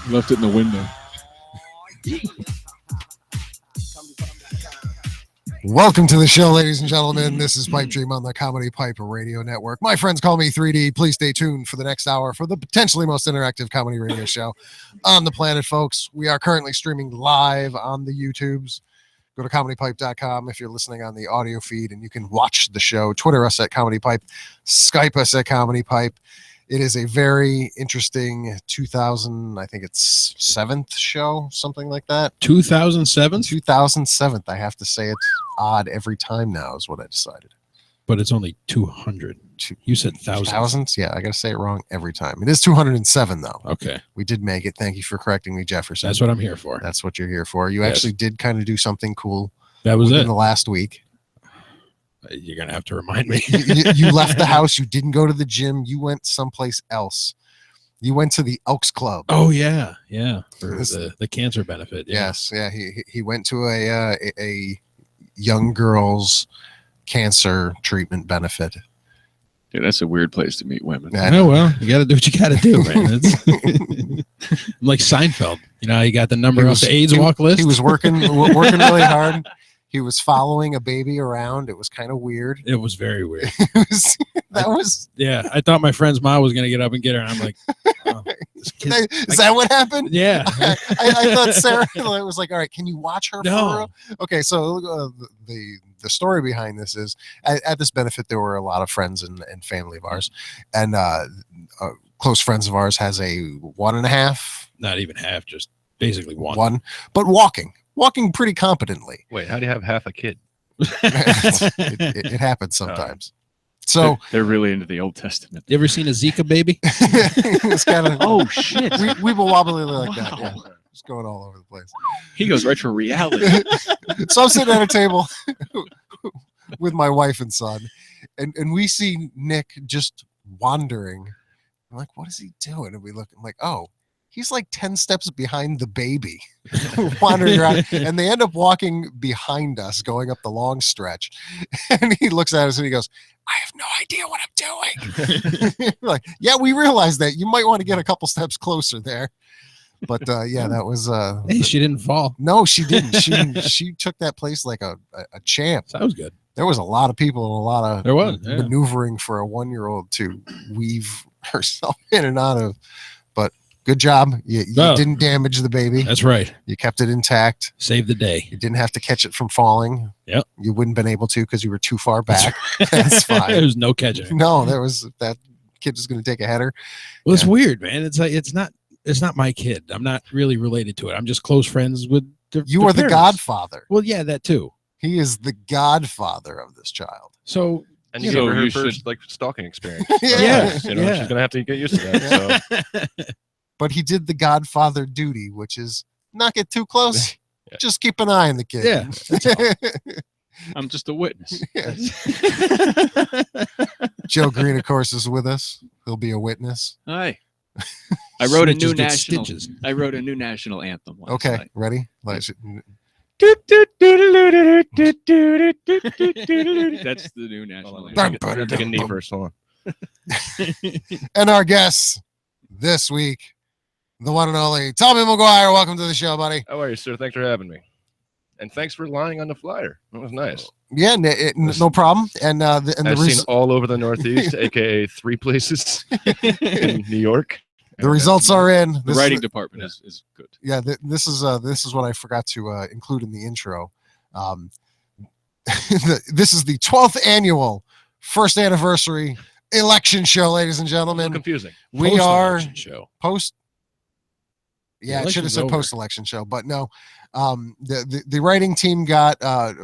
Left it in the window. Welcome to the show, ladies and gentlemen. This is Pipedream on the Comedypipe Radio Network. My friends call me 3D. Please stay tuned for the next hour for the potentially most interactive comedy radio show on the planet, folks. We are currently streaming live on the YouTubes. Go to comedypipe.com if you're listening on the audio feed, and you can watch the show. Twitter us at Comedypipe. Skype us at Comedypipe. It is a very interesting 2000, I think it's 7th show, something like that. 2007? 2007th. I have to say it's odd every time now is what I decided. But it's only 200. You said thousands. Thousands? Yeah, I got to say it wrong every time. It is 207, though. Okay. We did make it. Thank you for correcting me, Jefferson. That's what I'm here for. That's what you're here for. You actually did kind of do something cool. That was it. In the last week. You're going to have to remind me. You left the house. You didn't go to the gym. You went someplace else. You went to the Elks Club. Oh, yeah. Yeah. For the cancer benefit. Yeah. Yes. Yeah. He went to a young girl's cancer treatment benefit. Dude, that's a weird place to meet women. Oh, well, you got to do what you got to do, man. It's like Seinfeld. You know, you got the number off the AIDS walk list. He was working really hard. He was following a baby around. It was kind of weird. It was very weird. Yeah. I thought my friend's mom was going to get up and get her. And I'm like, oh, is that what happened? Yeah. I thought Sarah was like, all right, can you watch her? No. Okay. So the story behind this is at this benefit, there were a lot of friends and family of ours, and close friends of ours has a 1.5. Not even half, just basically one. But walking pretty competently. Wait, how do you have half a kid? it happens sometimes. So they're really into the Old Testament. You ever seen a Zika baby? It was kind of oh shit. We were wobbly like that. Yeah. Just going all over the place. He goes right for reality. So I'm sitting at a table with my wife and son, and we see Nick just wandering. I'm like, what is he doing? And we look, I'm like, oh, he's like 10 steps behind the baby, wandering around. And they end up walking behind us, going up the long stretch. And he looks at us and he goes, I have no idea what I'm doing. Like, yeah, we realize that. You might want to get a couple steps closer there. But yeah, that was hey, she didn't fall. No, she didn't. She took that place like a champ. That was good. There was a lot of people and a lot of yeah. maneuvering for a 1-year-old to weave herself in and out of. But good job. You didn't damage the baby. That's right. You kept it intact. Saved the day. You didn't have to catch it from falling. Yep. You wouldn't have been able to because you were too far back. That's fine. There was no catching. No, that kid was going to take a header. Well, it's weird, man. It's like it's not my kid. I'm not really related to it. I'm just close friends with you are the godfather. Well, yeah, that too. He is the godfather of this child. So and you gave her her first like stalking experience. So, yeah. she's gonna have to get used to that. So. But he did the godfather duty, which is not get too close. Yeah. Just keep an eye on the kid. Yeah. That's all. I'm just a witness. Joe Green, of course, is with us. He'll be a witness. Hi. I wrote a new national. I wrote a new national anthem. Okay, night. ready? That's the new national anthem. I'm gonna take a knee first. Hold on. And our guests this week, the one and only Tommy McGuire. Welcome to the show, buddy. How are you, sir? Thanks for having me. And thanks for lying on the flyer. That was nice. Yeah, no problem. And I've seen all over the Northeast, aka 3 places in New York. The results are in. The writing department is good. Yeah, this is what I forgot to include in the intro. This is the 12th annual first anniversary election show, ladies and gentlemen. Confusing. We are show. Post. Yeah, it should have said post-election show, but no. The writing team got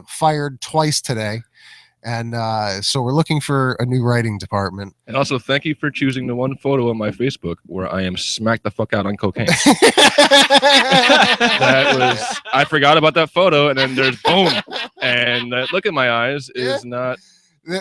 fired twice today, and so we're looking for a new writing department. And also, thank you for choosing the one photo on my Facebook where I am smacked the fuck out on cocaine. I forgot about that photo, and then there's boom, and that look in my eyes is not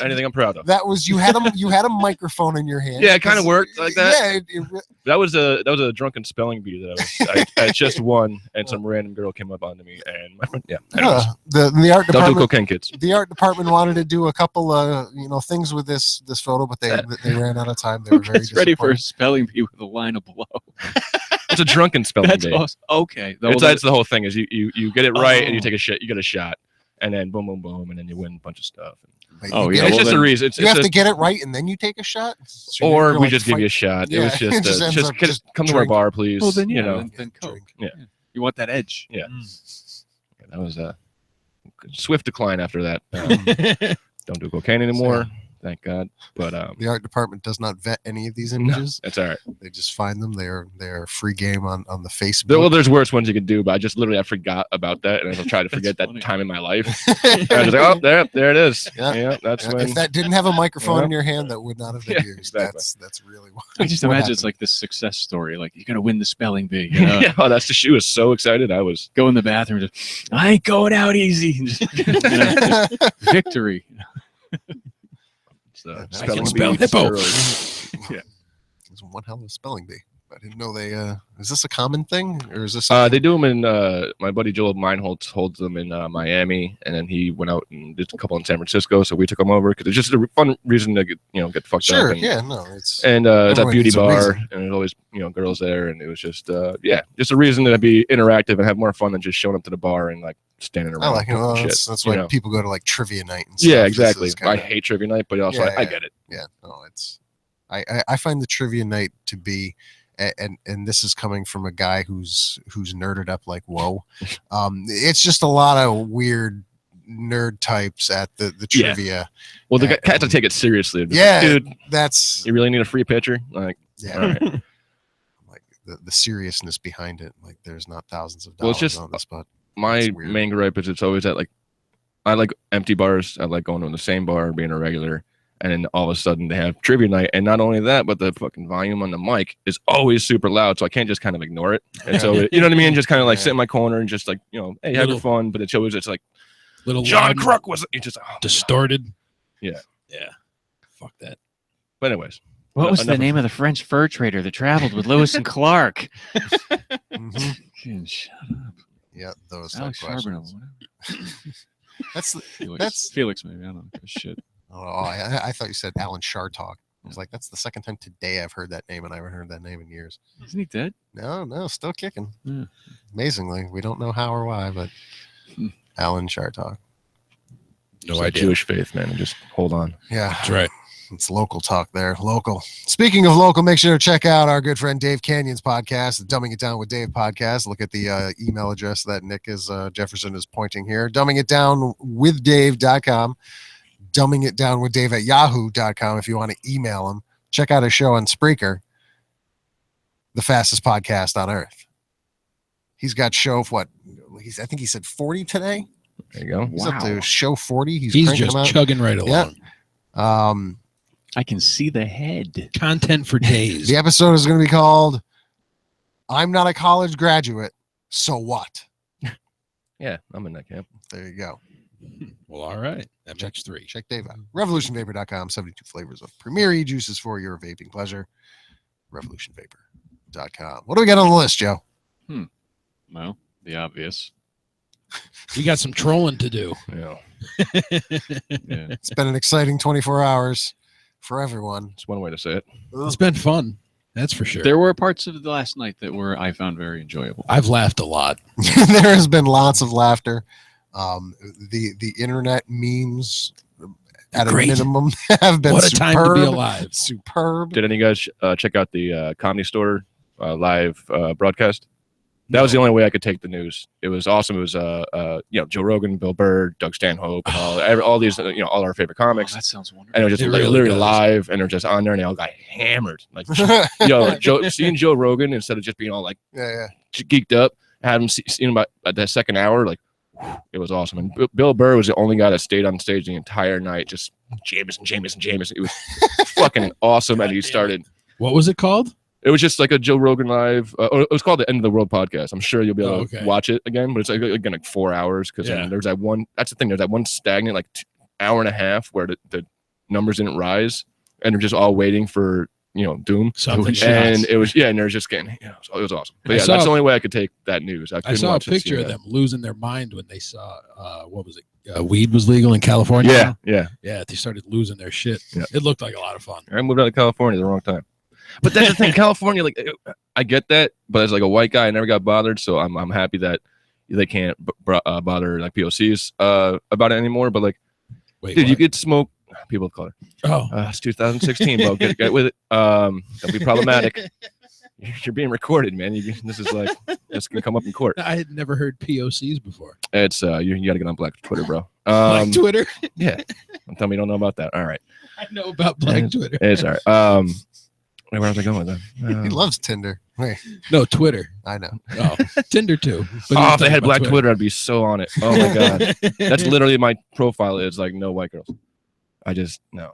anything I'm proud of. That was you had a microphone in your hand. Yeah, it kind of worked like that. Yeah, That was a drunken spelling bee that I just won, and some random girl came up onto me, and my friend, anyways. The art department. Don't do cocaine, kids. The art department wanted to do a couple of things with this photo, but they ran out of time. They were very ready for a spelling bee with a line of below. It's a drunken spelling That's bee. awesome. Okay, That's the whole thing. Is you get it right and you take a shit. You get a shot, and then boom, boom, boom, and then you win a bunch of stuff. It's just a reason. You have to get it right and then you take a shot, or we just give you a shot. Yeah. It was just come to our bar, please. Well, then then Coke. Yeah, you want that edge. Yeah, that was a swift decline after that. Don't do cocaine anymore. Thank God. But the art department does not vet any of these images. No, that's all right. They just find them. They're free game on the Facebook. Well, there's worse ones you could do, but I forgot about that, and I'll try to forget that time in my life. And I was like, oh, there it is. Yeah, that's when. If that didn't have a microphone in your hand, that would not have been used. Exactly. That's really what. I just imagine it's like this success story. Like you're gonna win the spelling bee. You know? Yeah, she was so excited. I was go in the bathroom. Just, I ain't going out easy. Just victory. Spelling spell hippo. Yeah, it's one hell of a spelling bee. I didn't know they. Is this a common thing, or is this? They do them in. My buddy Joel Meinholz holds them in Miami, and then he went out and did a couple in San Francisco. So we took them over because it's just a fun reason to get fucked up. Sure, and, it's a beauty bar, and there's always girls there, and it was just just a reason to be interactive and have more fun than just showing up to the bar and like standing around. I like it. That's why people go to like trivia night and stuff. Yeah, exactly. I hate trivia night, but also I get it. Yeah, no, it's I find the trivia night to be. And this is coming from a guy who's nerded up like whoa. It's just a lot of weird nerd types at the trivia. Well, the cats to take it seriously. Yeah, dude, that's you really need a free pitcher. Like, yeah, all right. Like the seriousness behind it. Like, there's not thousands of dollars on this, but my main gripe is it's always at like I like empty bars. I like going to the same bar, being a regular. And then all of a sudden they have trivia night, and not only that, but the fucking volume on the mic is always super loud, so I can't just kind of ignore it. And so you know what I mean, just kind of like sit in my corner and just like hey, have your fun. But it's always like little John Kruk was just distorted. Yeah. Fuck that. But anyways, what was the name of the French fur trader that traveled with Lewis and Clark? Shut up. Yeah, those Alex questions. That's Felix. Maybe I don't know. Shit. Oh, I thought you said Alan Chartock. I was like, that's the second time today I've heard that name, and I haven't heard that name in years. Isn't he dead? No, still kicking. Yeah. Amazingly, we don't know how or why, but Alan Chartock. No idea. Jewish faith, man. Just hold on. Yeah, that's right. It's local talk there. Local. Speaking of local, make sure to check out our good friend Dave Canyon's podcast, the Dumbing It Down with Dave podcast. Look at the email address that Nick Jefferson is pointing here. dumbingitdownwithdave.com. Dumbing It Down with Dave at yahoo.com if you want to email him. Check out his show on Spreaker, the fastest podcast on earth. He's got show of what? I think he said 40 today. There you go. He's up to show 40. He's just chugging right along. Yeah. I can see the head. Content for days. The episode is going to be called I'm Not a College Graduate, So What? Yeah, I'm in that camp. There you go. Well, all right. MX3. Check Dave out. RevolutionVapor.com. 72 flavors of premier e-juices for your vaping pleasure. RevolutionVapor.com. What do we got on the list, Joe? Well, the obvious. We got some trolling to do. Yeah. It's been an exciting 24 hours for everyone. It's one way to say it. It's been fun. That's for sure. There were parts of the last night that I found very enjoyable. I've laughed a lot. There has been lots of laughter. The internet memes at Great. a minimum have been what a superb. time to be alive. Superb. Did any of you guys check out the Comedy Store live broadcast? That was the only way I could take the news. It was awesome. It was Joe Rogan, Bill Burr, Doug Stanhope, and all these all our favorite comics. that sounds wonderful. And it was just literally live, and they're just on there, and they all got hammered. Like seeing Joe Rogan instead of just being all like geeked up, had him seen about that second hour, like it was awesome. And Bill Burr was the only guy that stayed on stage the entire night, just Jameson. It was fucking awesome. And he started. What was it called? It was just like a Joe Rogan live. It was called the End of the World podcast. I'm sure you'll be able to watch it again, but it's like 4 hours because there's that one. That's the thing. There's that one stagnant hour and a half where the numbers didn't rise, and they're just all waiting for doom. Something. And it was and they're just getting it was awesome. But yeah, that's the only way I could take that news. I saw a picture of them losing their mind when they saw what was it? Weed was legal in California. Yeah. They started losing their shit. Yeah. It looked like a lot of fun. I moved out of California at the wrong time. But that's the thing, California, like I get that, but as like a white guy, I never got bothered, so I'm happy that they can't bother like POCs about it anymore. But like, wait, dude, what? you could smoke people of color. Oh, it's 2016, bro. Get with it. That'll be problematic. You're being recorded, man. This is like it's gonna come up in court. I had never heard POCs before. It's you gotta get on Black Twitter, bro. Black Twitter. Yeah. Don't tell me you don't know about that. All right. I know about Black Twitter. It's all right. Where was I going with that? He loves Tinder. Wait. No, Twitter. I know. Oh, Tinder too. If they had Black Twitter, I'd be so on it. Oh my god. That's literally my profile. Is like no white girls. I just no.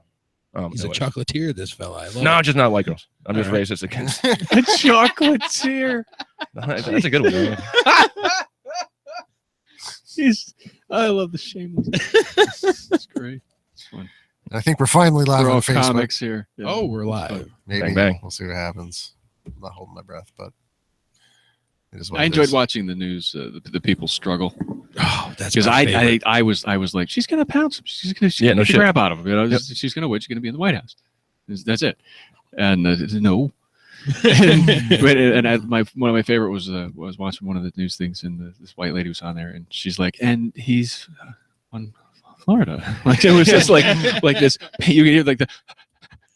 He's a chocolatier, this fella. No, just not white girls. I'm just racist against a chocolatier. That's a good one. Man. I love the shameless. That's great. It's fun. I think we're finally live on Facebook. Comics here. Yeah. Oh, we're live. Maybe. Bang, bang. We'll see what happens. I'm not holding my breath, but it is what I it enjoyed is. watching the news, the people struggle. Oh, that's because I was like, she's gonna pounce him. She's gonna grab out of him. Yep. She's gonna win. She's gonna be in the White House. That's it. And no. and one of my favorite was watching one of the news things, and this white lady was on there, and she's like, and he's on Florida. Like it was just like this. You can hear like the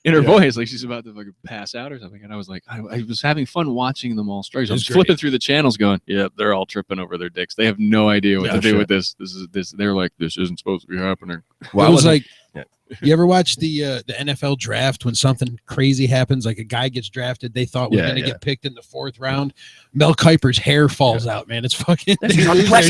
in her voice, like she's about to fucking pass out or something. And I was like, I was having fun watching them all struggle. I was flipping through the channels, going, "Yeah, they're all tripping over their dicks. They have no idea what to do with this. This. They're like, this isn't supposed to be happening." Well, I was like, you ever watch the NFL draft when something crazy happens, like a guy gets drafted they thought was going to get picked in the 4th round? Mel Kiper's hair falls out, man. It's fucking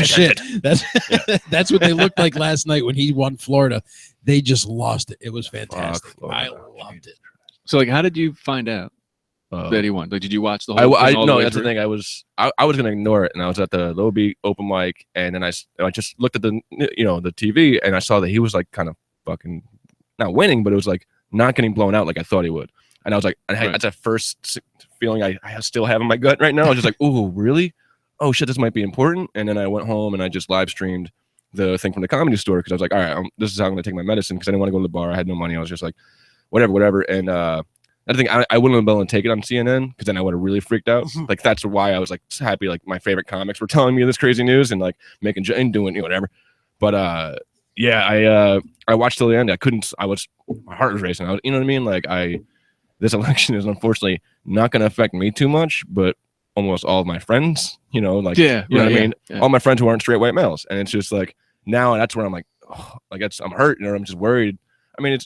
shit. That's what they looked like last night when he won Florida. They just lost it. It was fantastic. I loved it. So, like, how did you find out that he won? Like, did you watch the whole? No, that's the thing. I was going to ignore it, and I was at the Low Beat open mic, and then I just looked at the the TV, and I saw that he was like kind of fucking not winning, but it was like not getting blown out like I thought he would. And I was like, that's that first feeling I still have in my gut right now. I was just like, oh, really? Oh shit, this might be important. And then I went home and I just live streamed the thing from the Comedy Store because I was like, all right, this is how I'm going to take my medicine because I didn't want to go to the bar. I had no money. I was just like, whatever. And I think I wouldn't have been able to take it on CNN because then I would have really freaked out. Like that's why I was like happy. Like my favorite comics were telling me this crazy news and like making and doing whatever. But yeah, I watched till the end. My heart was racing. You know what I mean? Like this election is unfortunately not going to affect me too much, but almost all of my friends, you know what I mean? Yeah. All my friends who aren't straight white males. And it's just like, now that's where I'm like, I'm hurt, I'm just worried. I mean,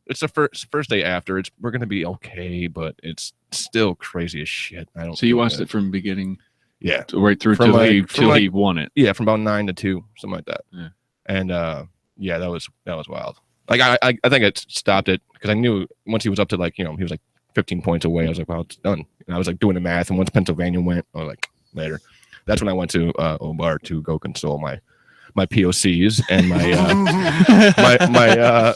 it's the first day after we're going to be okay, but it's still crazy as shit. So you watched it from beginning. Yeah. Right through till he won it. Yeah. From about 9 to 2, something like that. Yeah. And, yeah, that was wild. Like I think I stopped it because I knew once he was up to like he was like 15 points away. I was like, well, it's done. And I was like doing the math, and once Pennsylvania went, I was like, later. That's when I went to Obar to go console my POCs and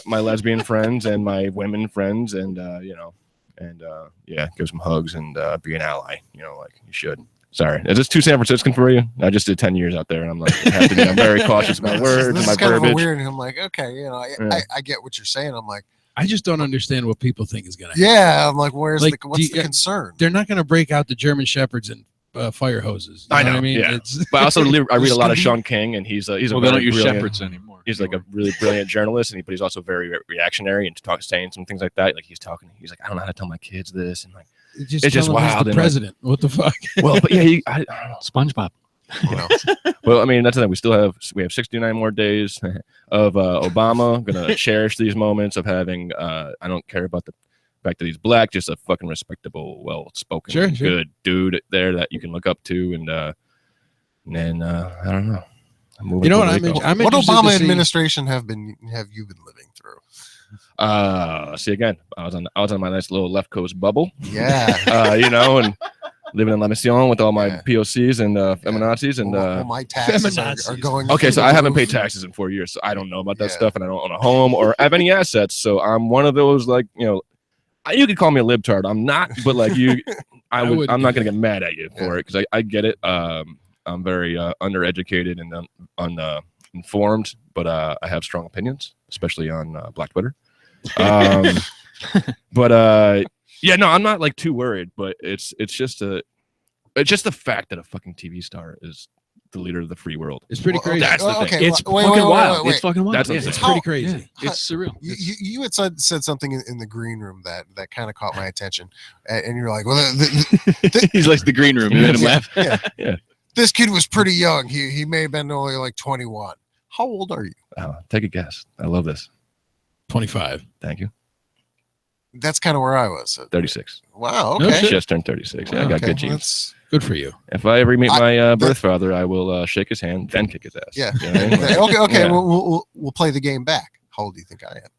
my lesbian friends and my women friends, and give some hugs and be an ally. Like you should. Sorry, is this too San Franciscan for you? I just did 10 years out there, and I'm like, I'm very cautious of my words and my kind verbiage. Of weird. And I'm like, okay, I get what you're saying. I'm like, I just don't understand what people think is going to happen. Yeah, I'm like, what's the concern? They're not going to break out the German Shepherds and fire hoses. I know. What I mean, yeah. But I also I read a lot of Sean King, and he's they don't use Shepherds anymore. He's like a really brilliant journalist, but he's also very reactionary and saying some things like that. Like he's like, I don't know how to tell my kids this, and like. It's just wild. The president. What the fuck? Well, but yeah, I don't know. SpongeBob. Well, I mean, that's the thing. We have 69 more days of Obama. I'm gonna cherish these moments of having. I don't care about the fact that he's black. Just a fucking respectable, well-spoken, good dude there that you can look up to. And then I don't know. You know what what Obama administration have you been living through? See again, I was on my nice little left coast bubble. Yeah. And living in La Mission with all my POCs and feminazis and well, my taxes are going. Okay, so I haven't paid taxes in 4 years, so I don't know about that stuff, and I don't own a home or have any assets. So I'm one of those, like, you know, you could call me a libtard. I'm not, but like I'm not gonna get mad at you for it because I get it. I'm very undereducated and uninformed, but I have strong opinions, especially on Black Twitter. But yeah, no, I'm not like too worried, but it's just the fact that a fucking TV star is the leader of the free world. It's pretty crazy. That's the thing. Okay, It's fucking wild. wait. It's fucking wild. It's pretty crazy. Yeah, it's surreal. You had said something in the green room that kind of caught my attention, and you're like, well, He's like the green room. You made him laugh. Yeah. This kid was pretty young. He may have been only like 21. How old are you? Take a guess. I love this. 25. Thank you. That's kind of where I was. 36. Wow. No Okay. shit. Just turned 36. Yeah, I got good genes. Good for you. If I ever meet my birth father, I will shake his hand, then kick his ass. Yeah. You know what I mean? Okay. Yeah. We'll play the game back. How old do you think I am?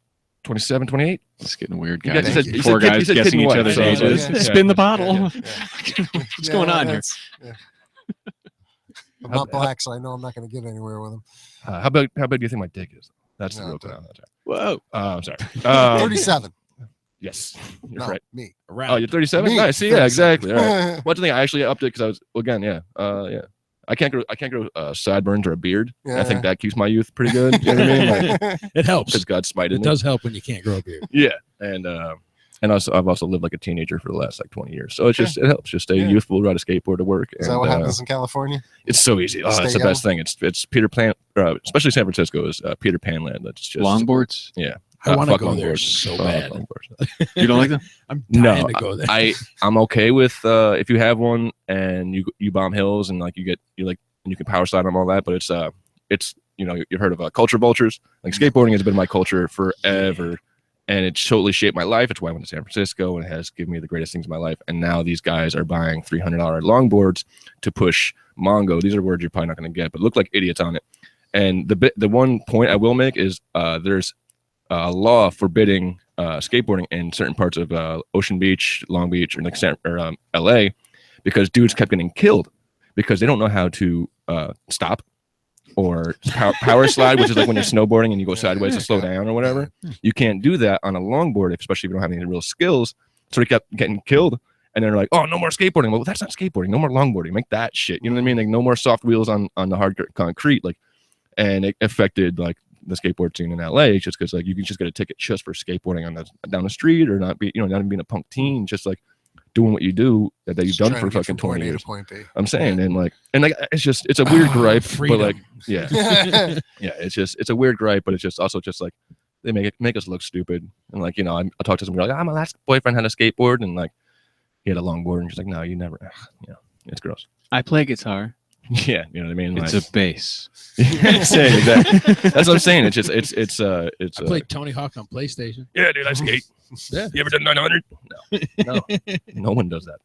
27, 28. It's getting weird, You guys. said- you Four said kid- guys you said guessing kid and each wife, other's so ages. yeah. Spin the bottle. Yeah. What's going on here? I'm not black, so I know I'm not going to get anywhere with him. How big do you think my dick is? That's the real question. Whoa. I'm sorry. 37. Yes, you're No, right. me. Oh, you're 37. Me, Nice. See, yeah, 37. exactly. All right. What do you think? I actually upped it because I was yeah. I can't grow sideburns or a beard. Yeah. I think that keeps my youth pretty good. You know what I mean? Like, It helps. because God smited It me. does help when you can't grow a beard. Yeah, and also I've also lived like a teenager for the last like 20 years, so it helps just stay youthful, ride a skateboard to work. Is that what happens in California? It's so easy. Oh, it's the best thing. It's Peter Pan, especially San Francisco is Peter Pan land. That's just Longboards. Yeah, I want to fuck go there longboards. so Fuck bad. longboards. You don't like them? I'm dying No, to go there. I'm okay with if you have one and you bomb hills and like you can power slide them all that, but it's you know, you've heard of culture vultures. Like skateboarding has been my culture forever, and it's totally shaped my life. It's why I went to San Francisco and it has given me the greatest things in my life. And now these guys are buying $300 longboards to push Mongo. These are words you're probably not going to get, but look like idiots on it. And the one point I will make is there's a law forbidding skateboarding in certain parts of Ocean Beach, Long Beach, or like LA, because dudes kept getting killed because they don't know how to stop or power slide, which is like when you're snowboarding and you go sideways to slow down or whatever. You can't do that on a longboard, especially if you don't have any real skills. So they kept getting killed, and they're like, "Oh, no more skateboarding." Well, that's not skateboarding. No more longboarding. Make that shit. You know what I mean? Like no more soft wheels on the hard concrete. Like, and it affected like the skateboard scene in LA just because like you can just get a ticket just for skateboarding on down the street or not even being a punk teen, just like doing what you do that you've done for fucking 20 years. I'm saying, and it's a weird gripe, freedom. but like, yeah, it's a weird gripe, but it's just also just like they make us look stupid. And like, you know, I talk to some girl like, my last boyfriend had a skateboard and like he had a longboard, and she's like, no, you never, you know, it's gross. I play guitar. Yeah, you know what I mean. It's like, a bass. Exactly. That's what I'm saying. It's just I played Tony Hawk on PlayStation. Yeah, dude, I skate. Yeah. You ever done 900? No one does that.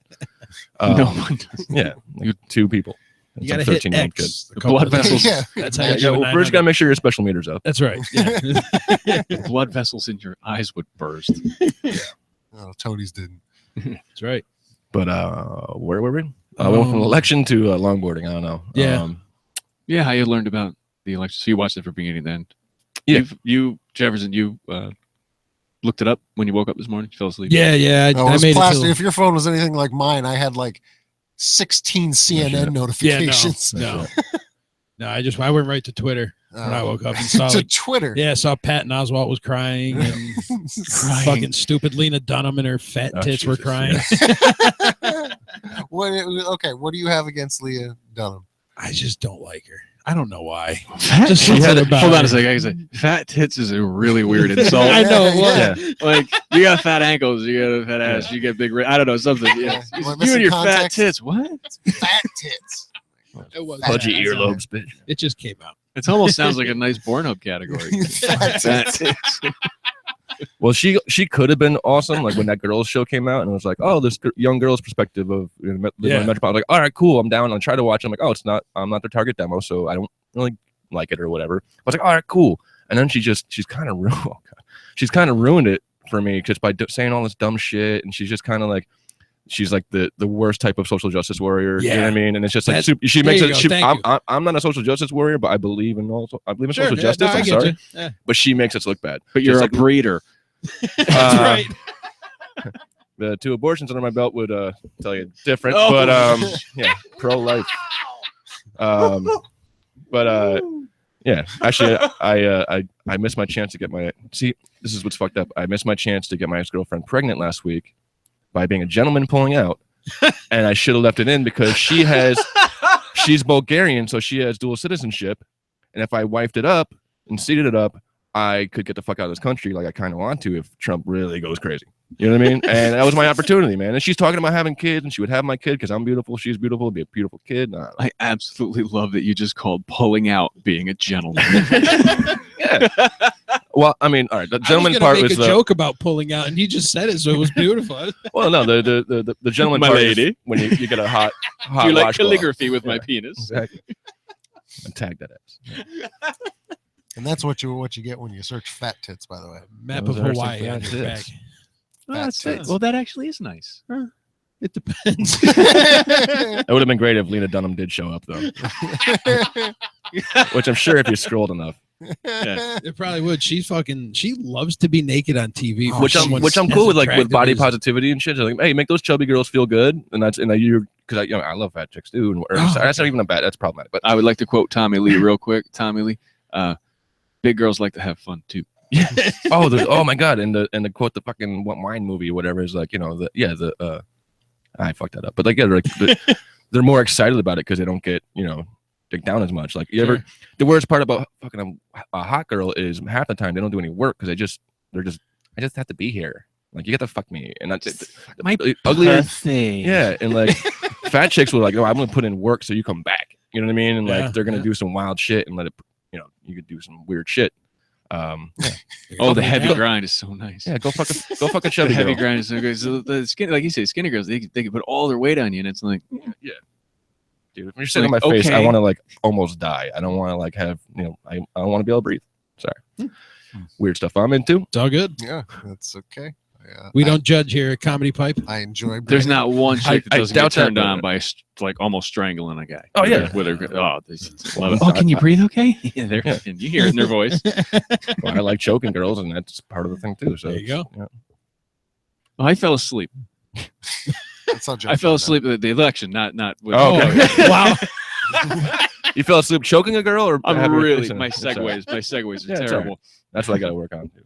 No one does. Yeah, like two people. You gotta Some hit 13-year-old X. The blood vessels. Yeah. That's how kid. you Yeah, do well, first gotta make sure your special meter's up. That's right. Yeah. The blood vessels in your eyes would burst. Oh, Tony's didn't. That's right. But where were we? I went from election to longboarding. I don't know. Yeah. Yeah, how you learned about the election. So you watched it from beginning to end. Yeah. You Jefferson, you looked it up when you woke up this morning. You fell asleep. Yeah. No, it I was made plastic. it feel, If your phone was anything like mine, I had like 16 CNN notifications. No. I went right to Twitter when I woke up and saw to like, Twitter. yeah, I saw Patton Oswalt was crying and fucking stupid Lena Dunham and her fat tits were Jesus, crying. What do you have against Leah Dunham? I just don't like her. I don't know why. Fat Just tits? something about Hold on her. a second. I say, fat tits is a really weird insult. I know. Yeah. Like you got fat ankles, you got a fat ass, you get big. I don't know something. Yeah. Am I You missing and your fat context? tits. What? Fat tits. It was Pudgy bad. earlobes, bitch. It just came out. It almost sounds like a nice Pornhub category. Fat Fat tits. tits. Well, she could have been awesome. Like when that girls show came out, and it was like, oh, this young girl's perspective of Metropolitan. I was like, all right, cool. I'm down. I'll try to watch. I'm like, oh, I'm not their target demo, so I don't really like it or whatever. I was like, all right, cool. And then she's kind of ruined it for me just by saying all this dumb shit, and she's just kind of like she's like the worst type of social justice warrior. Yeah. You know what I mean? And it's just like she makes it. I'm not a social justice warrior, but I believe in social justice. I'm sorry, but she makes us look bad. But you're a breeder. That's right. The 2 abortions under my belt would tell you different, but yeah, pro-life. But yeah, actually, I missed my chance to get my. See, this is what's fucked up. I missed my chance to get my ex-girlfriend pregnant last week by being a gentleman pulling out, and I should have left it in because she's Bulgarian, so she has dual citizenship, and if I wifed it up and seeded it up, I could get the fuck out of this country like I kind of want to if Trump really goes crazy. You know what I mean? And that was my opportunity, man. And she's talking about having kids, and she would have my kid because I'm beautiful. She's beautiful. It'd be a beautiful kid. I absolutely love that you just called pulling out being a gentleman. Yeah. Well, I mean, all right. The gentleman part was a joke about pulling out, and you just said it, so it was beautiful. Well, no, the gentleman part is when you get a hot do you like calligraphy with my penis? Exactly. And tag that ass. And that's what you get when you search fat tits, by the way. Map of Hawaii on your back. Well, that actually is nice. It depends. It would have been great if Lena Dunham did show up, though. Which I'm sure if you scrolled enough. Yeah, it probably would. She loves to be naked on TV. Which I'm cool with, like with body positivity and shit. Like, hey, make those chubby girls feel good, and you're because I love fat chicks too. That's not even a bad. That's problematic. But I would like to quote Tommy Lee real quick. Tommy Lee, big girls like to have fun too. Yeah. Oh my god, and the quote, the fucking wine movie or whatever is like, I fucked that up, but like, they're more excited about it because they don't get dig down as much. Like the worst part about fucking a hot girl is half the time they don't do any work because I just have to be here. Like you get to fuck me, and that's it. My uglier thing. Yeah, and like fat chicks were like, no, I'm gonna put in work so you come back. You know what I mean? And like they're gonna do some wild shit and let it. You could do some weird shit. Oh, the heavy grind is so nice. Yeah, go fuck a chubby. The heavy girl. grind is so good. So the skin, like you say, skinny girls, they can put all their weight on you, and it's like, yeah, dude. When you're sitting on my face, I want to like almost die. I don't want to like have I don't want to be able to breathe. Sorry, weird stuff I'm into. It's all good. Yeah, that's okay. We don't judge here at Comedy Pipe. I enjoy. There's not one chick that doesn't get turned on by like almost strangling a guy. Oh yeah, with her. Oh, can you breathe? Okay. Yeah, and you hear it in their voice. Well, I like choking girls, and that's part of the thing too. So there you go. Yeah. Well, I fell asleep. I fell asleep at the election, not. With okay. Wow. You fell asleep choking a girl, or I'm really my segues are terrible. That's what I got to work on too.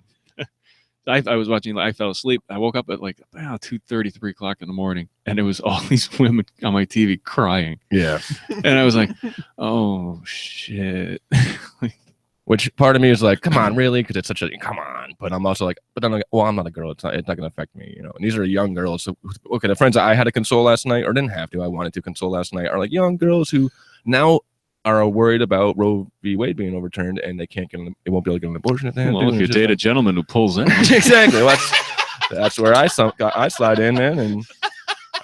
I was watching. I fell asleep. I woke up at like about 2:30, 3 o'clock in the morning, and it was all these women on my TV crying. Yeah, and I was like, "Oh shit!" Which part of me is like, "Come on, really?" Because it's such a come on. But I'm also like, but I'm like, well, I'm not a girl. It's not going to affect me, And these are young girls. So okay, the friends I had to console last night, or didn't have to, I wanted to console last night, are like young girls who now are worried about Roe v. Wade being overturned, and they can't get they won't be able to get an abortion if they have to. Well, if you date a gentleman who pulls in, exactly. Well, that's where I slide in, man, and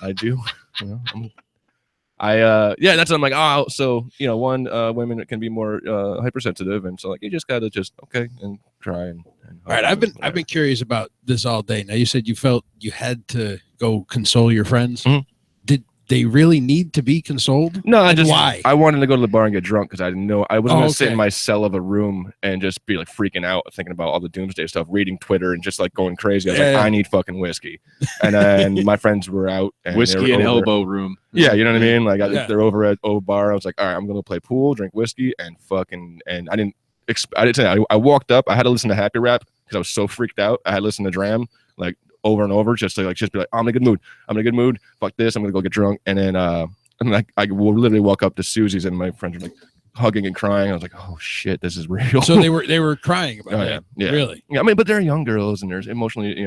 I do. That's what I'm like. Oh, so women can be more hypersensitive, and so like you just gotta okay and try and all right. I've been curious about this all day. Now you said you felt you had to go console your friends. Mm-hmm. They really need to be consoled? No, why? I wanted to go to the bar and get drunk because I didn't know I wasn't gonna sit in my cell of a room and just be like freaking out, thinking about all the doomsday stuff, reading Twitter and just like going crazy. I was like, I need fucking whiskey, and my friends were out. And whiskey and elbow room. Yeah, you know what I mean. Like they're over at O Bar. I was like, all right, I'm gonna play pool, drink whiskey, and I walked up. I had to listen to Happy Rap because I was so freaked out. I had to listen to Dram like over and over just to be like, oh, I'm in a good mood. I'm in a good mood. Fuck this. I'm gonna go get drunk. And then I will literally walk up to Susie's and my friends are like hugging and crying. I was like, oh shit, this is real. So they were crying about that. Yeah. Really? Yeah. I mean, but they're young girls and there's emotionally,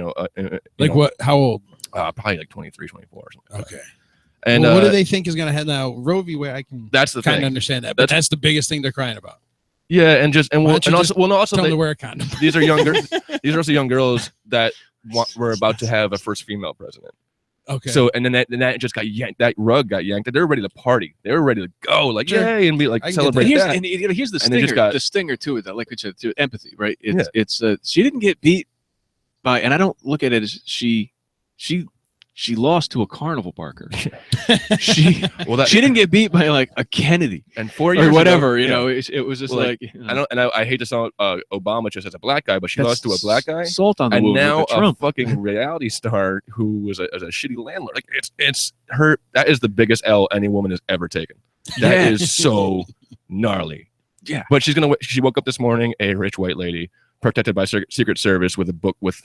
what? How old? Probably like 23, 24 or something. Okay. And what do they think is gonna happen now? Roe v. Wade, I can that's the kind thing. of understand that, but that's the biggest thing they're crying about. Yeah, and also tell them to wear a condom. These are younger. These are also young girls that we're about to have a first female president. Okay. So and then that just got yanked. That rug got yanked. They were ready to party. They were ready to go. Like yay, and be like celebrate that. And here's the stinger. The stinger to it. That like to empathy, right? It's she didn't get beat by, and I don't look at it as she She lost to a carnival barker. she Well, she didn't get beat by like a Kennedy and 4 years or whatever. ago, You know, it was just Well, like you know, I don't, and I hate to sound Obama just as a black guy, but she lost to a black guy. Salt on the And wound now with a Trump. fucking reality star who was a shitty landlord. Like it's her. That is the biggest L any woman has ever taken. That is so gnarly. Yeah. But she woke up this morning, a rich white lady, protected by Secret Service with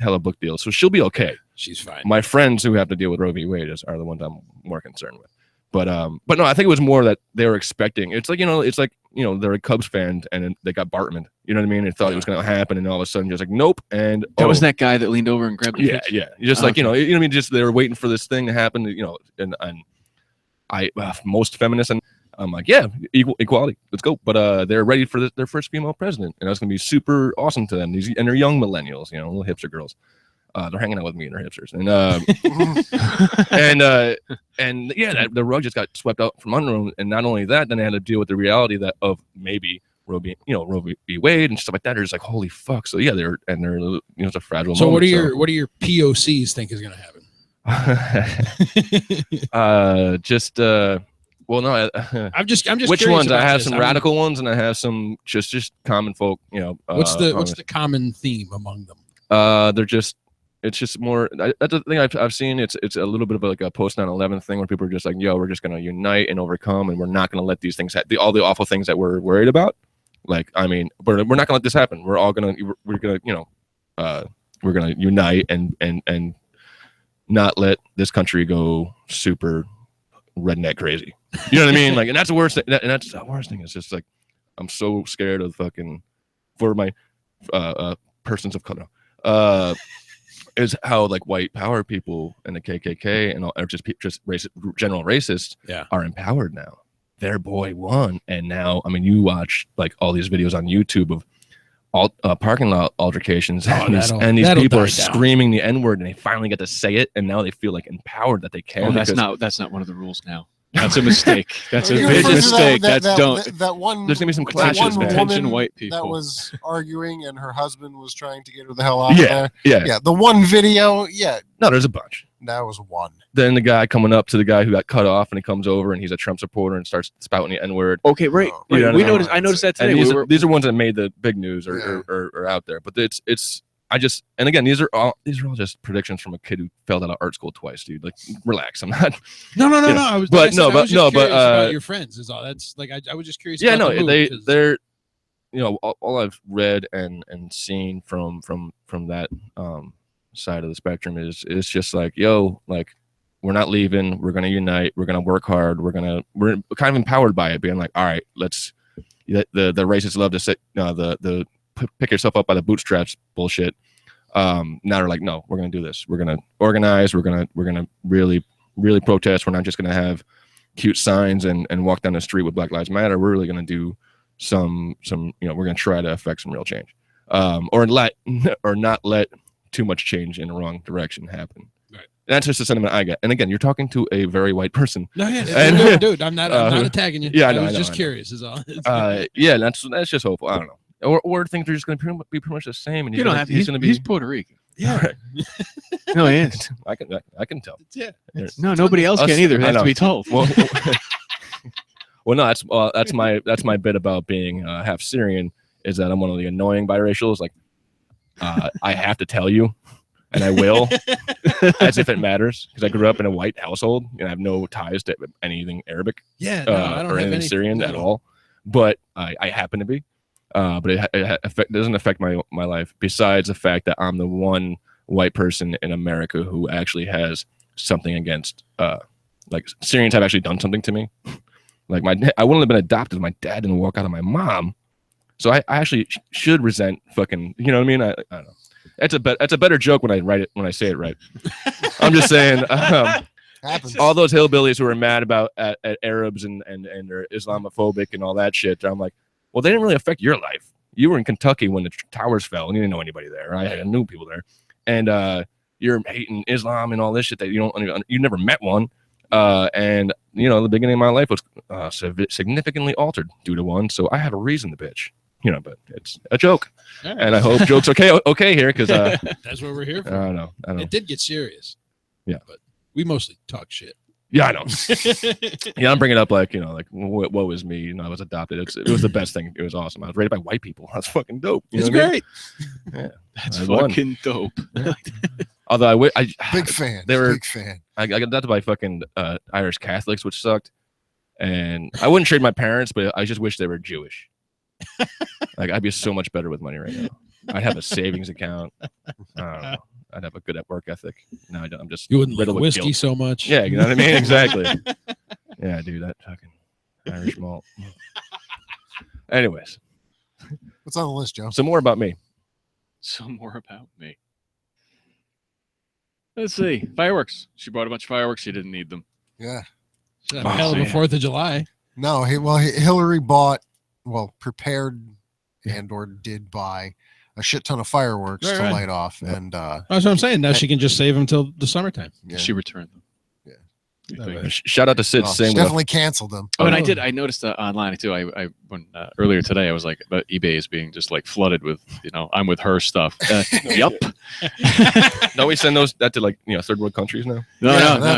hella book deals. So she'll be okay. She's fine. My friends who have to deal with Roe v. Wade are the ones I'm more concerned with. But no, I think it was more that they were expecting. It's like they're a Cubs fan and they got Bartman. You know what I mean? They thought it was going to happen, and all of a sudden, just like nope. And that was that guy that leaned over and grabbed. Yeah. Just like you know what I mean. Just they were waiting for this thing to happen. You know, and I most feminists and I'm like, yeah, equality, let's go. But they're ready for their first female president, and that's going to be super awesome to them. And they're young millennials, you know, little hipster girls. They're hanging out with me and they're hipsters, and yeah, the rug just got swept out from under them. And not only that, then they had to deal with the reality of maybe Roe v. Wade and stuff like that. They're just like, holy fuck. So yeah, they're it's a fragile. So moment, what do your POCs think is going to happen? Well, no, I'm just which ones? I have some radical ones, and I have some just common folk. You know, what's the common theme among them? It's just more. That's the thing I've seen. It's a little bit of like a post 9/11 thing where people are just like, yo, we're just gonna unite and overcome, and we're not gonna let these things all the awful things that we're worried about. Like, I mean, we're not gonna let this happen. We're gonna unite and not let this country go super redneck crazy. You know what I mean? Like, and that's the worst thing. And that's the worst thing. It's just like, I'm so scared of for my persons of color. Is how like white power people and the KKK and all, or just racist, general racists are empowered now. Their boy won, and now I mean, you watch like all these videos on YouTube of parking lot altercations, and these people are screaming the N-word, and they finally get to say it, and now they feel like empowered that they can. Oh, that's not one of the rules now. That's a mistake. That's a big mistake. That one. There's gonna be some clashes, man. Attention, white people. That was arguing, and her husband was trying to get her the hell out of there. Yeah. The one video. Yeah. No, there's a bunch. That was one. Then the guy coming up to the guy who got cut off, and he comes over, and he's a Trump supporter, and starts spouting the N-word. Okay, right. You know I noticed that today. And these are ones that made the big news or out there. But and again, these are all just predictions from a kid who failed out of art school twice, dude. Like, relax. I'm not. No. I was just curious about your friends is all. That's like I was just curious. Yeah, no, they're all I've read and seen from that side of the spectrum is just like, yo, like, we're not leaving. We're gonna unite. We're gonna work hard. We're kind of empowered by it, being like, all right, let's. The racists love to say the pick yourself up by the bootstraps bullshit. Now they're like, no, we're gonna do this. We're gonna organize. We're gonna really protest. We're not just gonna have cute signs and walk down the street with Black Lives Matter. We're really gonna do some we're gonna try to affect some real change, or not let too much change in the wrong direction happen. Right. That's just the sentiment I get. And again, you're talking to a very white person. No, yeah, dude, I'm not attacking you. Yeah, I was just curious. Is all. Yeah, that's just hopeful. I don't know. Or things are just going to be pretty much the same. And you don't have to. He's Puerto Rican. Yeah. No, he is. I can tell. Yeah. No, nobody else can either. They have to be told. Well, no, that's my bit about being half Syrian, is that I'm one of the annoying biracials. Like, I have to tell you, and I will, as if it matters, because I grew up in a white household and I have no ties to anything Arabic. Yeah, no, I don't or have anything Syrian at all. But I happen to be. But it doesn't affect my life. Besides the fact that I'm the one white person in America who actually has something against, like, Syrians have actually done something to me. Like, I wouldn't have been adopted if my dad didn't walk out of my mom. So I actually should resent fucking, you know what I mean? I don't know. That's a better joke when I say it right. I'm just saying, all those hillbillies who are mad about at Arabs and they're Islamophobic and all that shit. I'm like, well, they didn't really affect your life. You were in Kentucky when the towers fell, and you didn't know anybody there. I knew people there, and you're hating Islam and all this shit that you never met one. And the beginning of my life was significantly altered due to one. So I have a reason to bitch. But it's a joke, right. And I hope jokes okay here because that's what we're here for. I don't know. It did get serious. Yeah, but We mostly talk shit. Yeah, I know. Yeah, I'm bringing up like, like what was me? I was adopted. It was the best thing. It was awesome. I was raised by white people. That's fucking dope. It's great. Yeah, that's fucking dope. Although big fan. Big fan. I got adopted by fucking Irish Catholics, which sucked. And I wouldn't trade my parents, but I just wish they were Jewish. Like I'd be so much better with money right now. I'd have a savings account. I don't know. I'd have a good work ethic. No, I don't. I'm just you wouldn't like whiskey so much. Yeah, you know what I mean? Exactly. Yeah, dude, that fucking Irish malt. Anyways, what's on the list, Joe? Some more about me. Let's see. Fireworks. She bought a bunch of fireworks. She didn't need them. Yeah. Hell of a 4th of July. No, Hillary prepared or did buy a shit ton of fireworks to light off. Yep. And that's what I'm saying. Now she can just save them till the summertime. Yeah. She returned them. Shout out to Sid Singh. She definitely canceled them. Oh, and I noticed online too. I when earlier today I was like, about eBay is being just like flooded with I'm with her stuff. Yup. Don't we send that to like third world countries now? No,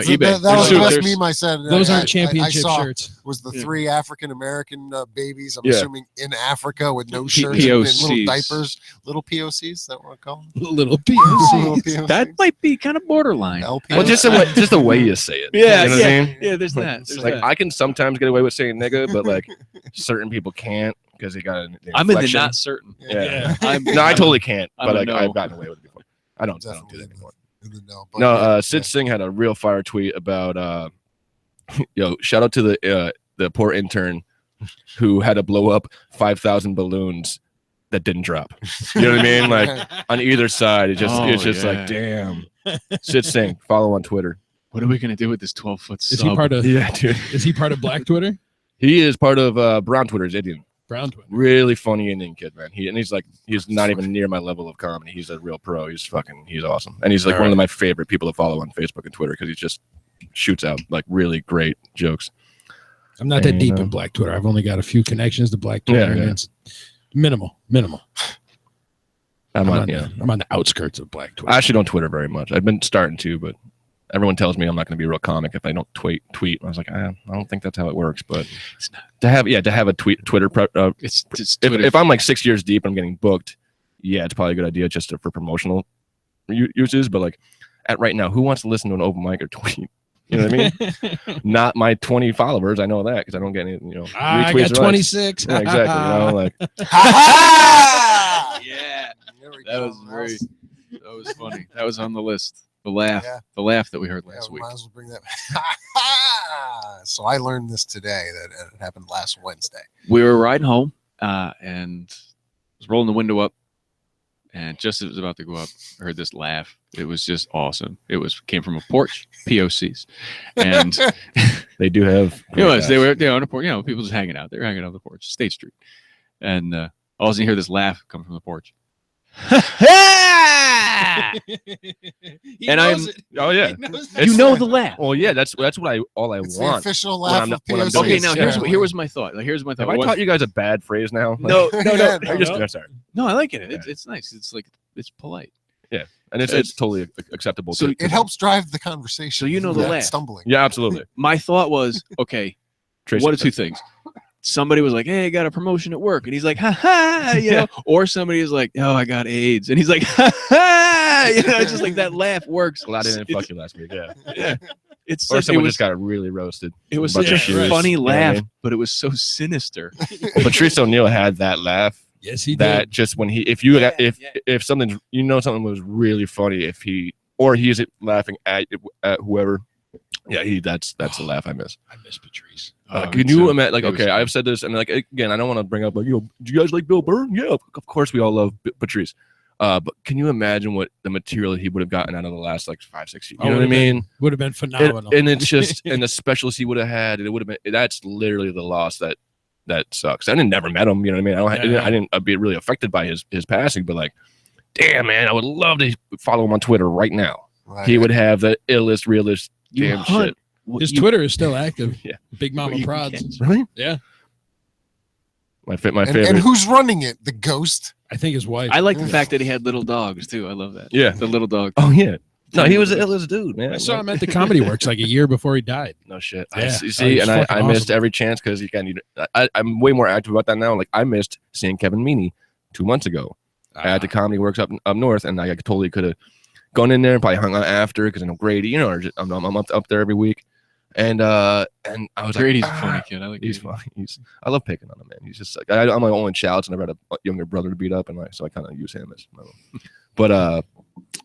eBay. That was the best meme I said. Those aren't championship shirts. Was the 3 African American babies? I'm assuming in Africa with no shirts POCs. and little diapers, little POCs. Is that what I call them? Little POCs. That might be kind of borderline. Well, just the way you say it. Yeah. You know what I mean? Yeah, there's that. I can sometimes get away with saying nigga, but like certain people can't because they got an I'm in the not certain. Yeah. No, I totally can't, but like I've gotten away with it before. I don't do that anymore. Sid Singh had a real fire tweet about shout out to the poor intern who had to blow up 5,000 balloons that didn't drop. You know what I mean? Like on either side, it's just like damn. Sid Singh, follow on Twitter. What are we gonna do with this 12-foot sub? Is he part of? Yeah, dude. Is he part of Black Twitter? He is part of Brown Twitter. Is Indian. Brown Twitter. Really funny Indian kid, man. He's not even near my level of comedy. He's a real pro. He's awesome, and he's like one of my favorite people to follow on Facebook and Twitter because he just shoots out like really great jokes. I'm not that deep in Black Twitter. I've only got a few connections to Black Twitter, and it's minimal. I'm on the outskirts of Black Twitter. I actually don't Twitter very much. I've been starting to, but everyone tells me I'm not going to be a real comic if I don't tweet. I was like, I don't think that's how it works. But to have a Twitter. It's Twitter. If I'm like 6 years deep and I'm getting booked, it's probably a good idea just for promotional uses. But like at right now, who wants to listen to an open mic or tweet? You know what I mean? Not my 20 followers. I know that because I don't get any. Retweets. I got 26. Yeah, exactly. like. Yeah. That was funny. That was on the list. The laugh that we heard last week. Might as well bring that. So I learned this today that it happened last Wednesday. We were riding home and was rolling the window up, and just as it was about to go up, I heard this laugh. It was just awesome. Came from a porch, POCs, and they do have. They were on a porch. People just hanging out. They were hanging out on the porch, State Street, and all of a sudden you hear this laugh come from the porch. And I'm the laugh. Well, yeah, that's what I want. The official laugh. Okay, now here was my thought. Have I taught you guys a bad phrase now? No. I'm sorry. No, I like it. It's nice. It's like it's polite. Yeah, and it's totally acceptable. So it helps drive the conversation. So the laugh. Stumbling. Yeah, absolutely. My thought was, okay, one of two things. Somebody was like, "Hey, I got a promotion at work," and he's like, "Ha ha," or somebody is like, "Oh, I got AIDS," and he's like, "Ha ha," it's just like that laugh works. Well, I didn't fuck you last week. Yeah. Or someone just got really roasted. It was such a funny laugh, but it was so sinister. Patrice O'Neill had that laugh. Yes, he did. That just when if something something was really funny, he's laughing at whoever. Yeah, that's the laugh I miss. I miss Patrice. Can you imagine? Like, okay, I've said this, and like again, I don't want to bring up like, do you guys like Bill Burr? Yeah, of course we all love Patrice. But can you imagine what the material he would have gotten out of the last like 5-6 years? You know what I mean? Would have been phenomenal. And it's just and the specials he would have had, it would have been. That's literally the loss that sucks. I never met him. You know what I mean? I didn't be really affected by his passing, but like, damn man, I would love to follow him on Twitter right now. Right. He would have the illest, realest. Damn shit. His Twitter is still active. Yeah. Big Mama Prods. Really? Yeah. My favorite. And who's running it? The ghost? I think his wife. I like the fact that he had little dogs too. I love that. Yeah. The little dog. Oh yeah. No, he was the illest dude, man. I saw him at the Comedy Works like a year before he died. No shit. Yeah. You see, and I awesome. missed every chance because I'm way more active about that now. Like I missed seeing Kevin Meaney 2 months ago at the Comedy Works up north, and I totally could have gone in there and probably hung out after because I know Grady, you know, I'm up there every week. And I was Grady's like, a funny kid. I like he's Grady. funny. I love picking on him, man. He's just like I'm my only child, so I never had a younger brother to beat up, and so I kind of use him as my own. But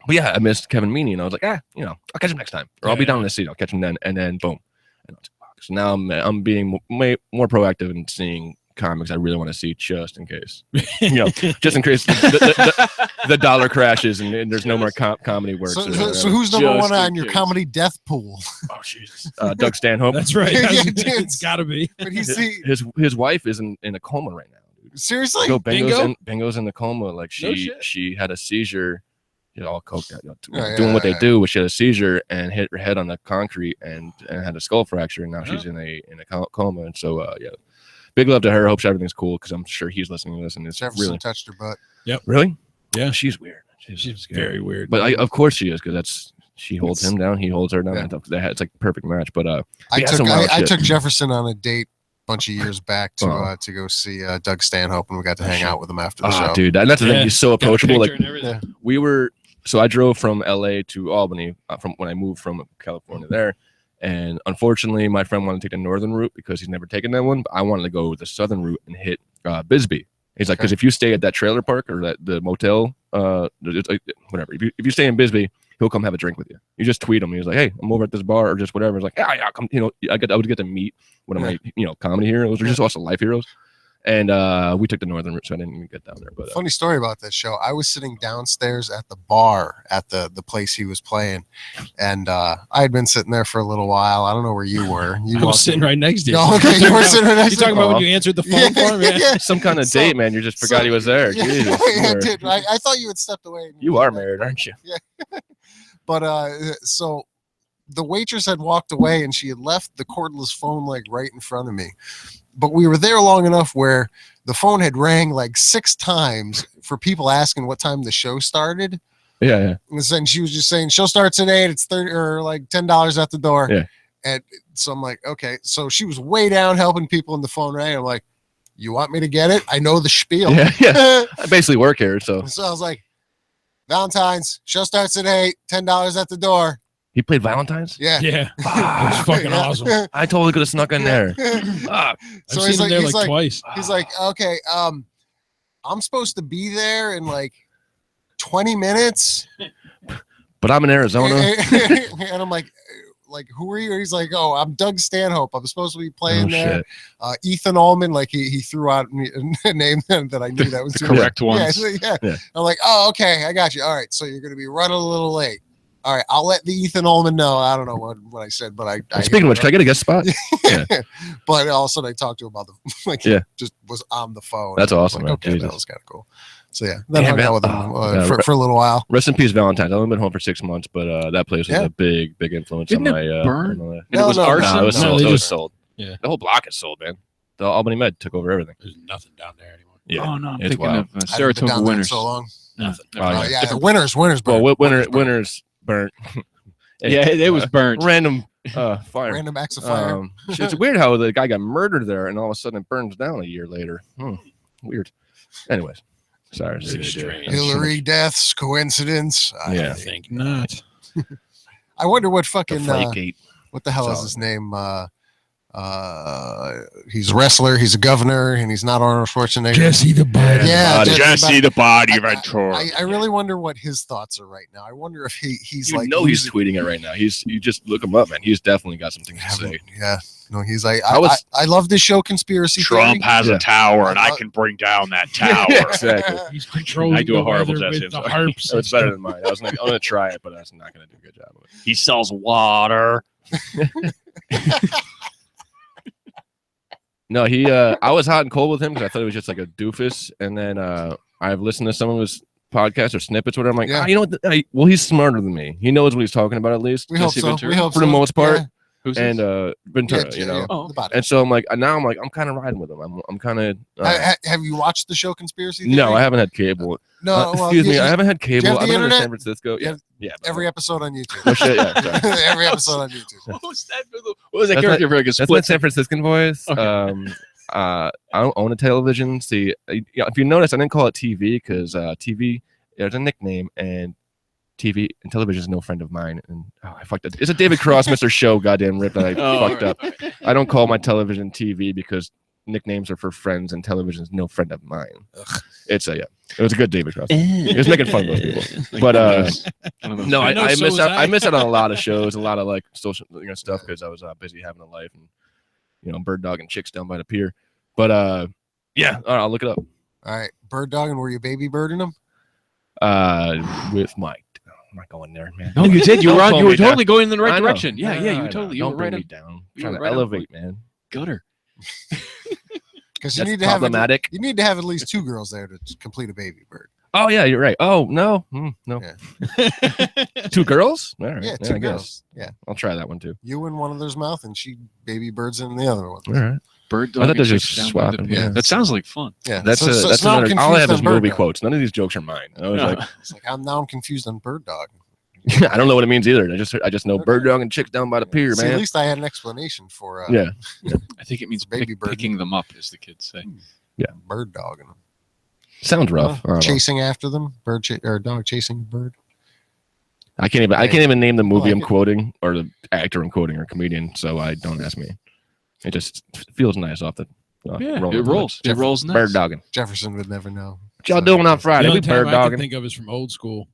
yeah, I missed Kevin Meaney, and I was like, you know, I'll catch him next time, or I'll be down in the seat. I'll catch him then, and then boom. And I was like, so now I'm being way more proactive in seeing comics I really want to see, just in case, you know, just in case the dollar crashes and there's no more comedy works. So who's number one on your comedy death pool? Oh Jesus, Doug Stanhope. That's right. Yeah, It's got to be. But his wife is in a coma right now, dude. Seriously? Go Bingo? Bingo's in the coma. Like she had a seizure. You know, all coked out, doing what they do, but she had a seizure and hit her head on the concrete and had a skull fracture, and now she's in a coma. And so yeah, big love to her. Hope everything's cool because I'm sure he's listening to this. And it's Jefferson really touched her butt. Yep. Really? Yeah. She's weird. She's very weird. But of course she is, because she holds him down, he holds her down. Yeah. It's like a perfect match. But I took Jefferson on a date a bunch of years back to go see Doug Stanhope, and we got to hang out with him after the show. Dude, that's the thing. He's so approachable. Like we were. So I drove from LA to Albany from when I moved from California there. And unfortunately, my friend wanted to take the northern route because he's never taken that one. But I wanted to go the southern route and hit Bisbee. He's like, because if you stay at that trailer park or the motel, it's like, whatever. If you stay in Bisbee, he'll come have a drink with you. You just tweet him. He's like, hey, I'm over at this bar or just whatever. It's like, yeah, come. You know, I would get to meet one of my comedy heroes or just also life heroes. And we took the northern route, so I didn't even get down there. But funny story about that show. I was sitting downstairs at the bar at the place he was playing, and I had been sitting there for a little while. I don't know where you were. I was sitting right next to you. No, okay, you were sitting right next you to me. talking about when you answered the phone for him? Yeah. Some kind of date, man. You just forgot he was there. Yeah, Jesus, I did. I thought you had stepped away. You are married, aren't you? Yeah. But so the waitress had walked away, and she had left the cordless phone like right in front of me. But we were there long enough where the phone had rang like 6 times for people asking what time the show started. Yeah. And then she was just saying, show starts at 8. It's 30 or like $10 at the door. Yeah. And so I'm like, okay. So she was way down helping people in the phone rang. I'm like, you want me to get it? I know the spiel. Yeah. I basically work here, so. So I was like, Valentine's, show starts at 8, $10 at the door. He played Valentine's? Yeah. Yeah. It was fucking awesome. I totally could have snuck in there. I've So seen him there like twice. He's like, okay, I'm supposed to be there in like 20 minutes. But I'm in Arizona. And I'm like, who are you? He's like, oh, I'm Doug Stanhope. I'm supposed to be playing there. Ethan Allman, like he threw out a name that I knew that was the correct one. Yeah. I'm like, oh, okay, I got you. All right, so you're going to be running a little late. All right, I'll let the Ethan Allman know. I don't know what I said, but I Speaking of which, can I get a guest spot? Yeah. But all of a sudden I talked to him about just was on the phone. That's awesome. Like, okay, that was kind of cool. So yeah, then hung out with him for a little while. Rest in peace, Valentine's. I've only been home for 6 months, but that place was a big influence on my. Burn? It was arson. No, it was sold. It was sold. Yeah, the whole block is sold, man. The Albany Med took over everything. There's nothing down there anymore. Yeah. Oh no, I'm it's thinking wild. of Saratoga Winners. So long. Nothing. Yeah, Winners burnt. Well, Winners burnt. Yeah, it was burnt. Random fire. Random acts of fire. It's weird how the guy got murdered there, and all of a sudden it burns down a year later. Weird. Anyways, sorry. Hillary deaths, coincidence? I think not. I wonder what fucking what the hell is his name? He's a wrestler, he's a governor, and he's not Arnold Schwarzenegger. Jesse the Body. Yeah, Jesse the Body Ventura. I really wonder what his thoughts are right now. I wonder if he's you like he's tweeting it right now. You just look him up, man. He's definitely got some things to say. Yeah. No, he's like I love this show, Conspiracy Trump Theory. has a tower, and I can bring down that tower. Exactly. He's controlling. I do a horrible Jesse. The harps. It's better than mine. I'm gonna try it, but that's not gonna do a good job of it. He sells water. No, I was hot and cold with him because I thought he was just like a doofus, and then I've listened to some of his podcasts or snippets, whatever. I'm like, you know what? Well, he's smarter than me. He knows what he's talking about at least. We hope so. For the most part. Who's and this? Ventura. Yeah, you know. Oh, the body. And so I'm like, I'm kind of riding with them. I'm kind of. Have you watched the show Conspiracy Theory? No, I haven't had cable. No, well, excuse me, I haven't had cable. have the I've been in internet? San Francisco. Yeah, yeah. Every episode on YouTube. Oh shit! Yeah, sorry. Every episode on YouTube. What was that? What was that That's character for? Like a That's my split? San Franciscan voice. Okay. I don't own a television. See, if you notice, I didn't call it TV because TV there's a nickname, and TV and television is no friend of mine. And I fucked up. It's a David Cross Mr. Show goddamn rip that I fucked up. I don't call my television TV because nicknames are for friends, and television is no friend of mine. It was a good David Cross. He was making fun of those people, but no, I miss out on a lot of shows, a lot of like social stuff because I was busy having a life and bird dog and chicks down by the pier. But yeah, all right, I'll look it up. All right, bird dog, and were you baby birding them? With Mike. I'm not going there, man. No, you did. You were Don't totally going in the I right know. direction. Yeah, you totally. You Don't were bring right me on down. you Trying were to right on elevate, man. gutter. Because you That's need to have problematic. you need to have at least 2 girls there to complete a baby bird. Oh yeah, you're right. Oh no, no. Yeah. 2 girls? All right. Yeah, I 2 guess. girls. Yeah, I'll try that one too. you in one of theirs mouth, and she baby birds in the other one. All right. Bird dog. I thought and those chicks just down by the swapping, pier. yeah. That sounds like fun. Yeah, That's so now I'm another. All I have confused is on bird movie dog. quotes. None of these jokes are mine. I was like, It's like I'm confused on bird dog. I don't know what it means either. I just know bird dog and chicks down by the pier, See, man. at least I had an explanation for Yeah. I think it means Baby bird. picking them up, as the kids say. bird dogging them. Sounds rough. I don't know. Chasing after them, or dog chasing a bird. I can't even name the movie like I'm it. quoting or the actor I'm quoting or comedian. So I don't ask me. It just feels nice off the. Yeah, rolling it rolls. It rolls nice. Bird dogging. Jefferson would never know. What y'all doing on The Friday? only We time bird I can dogging. think of is from old school.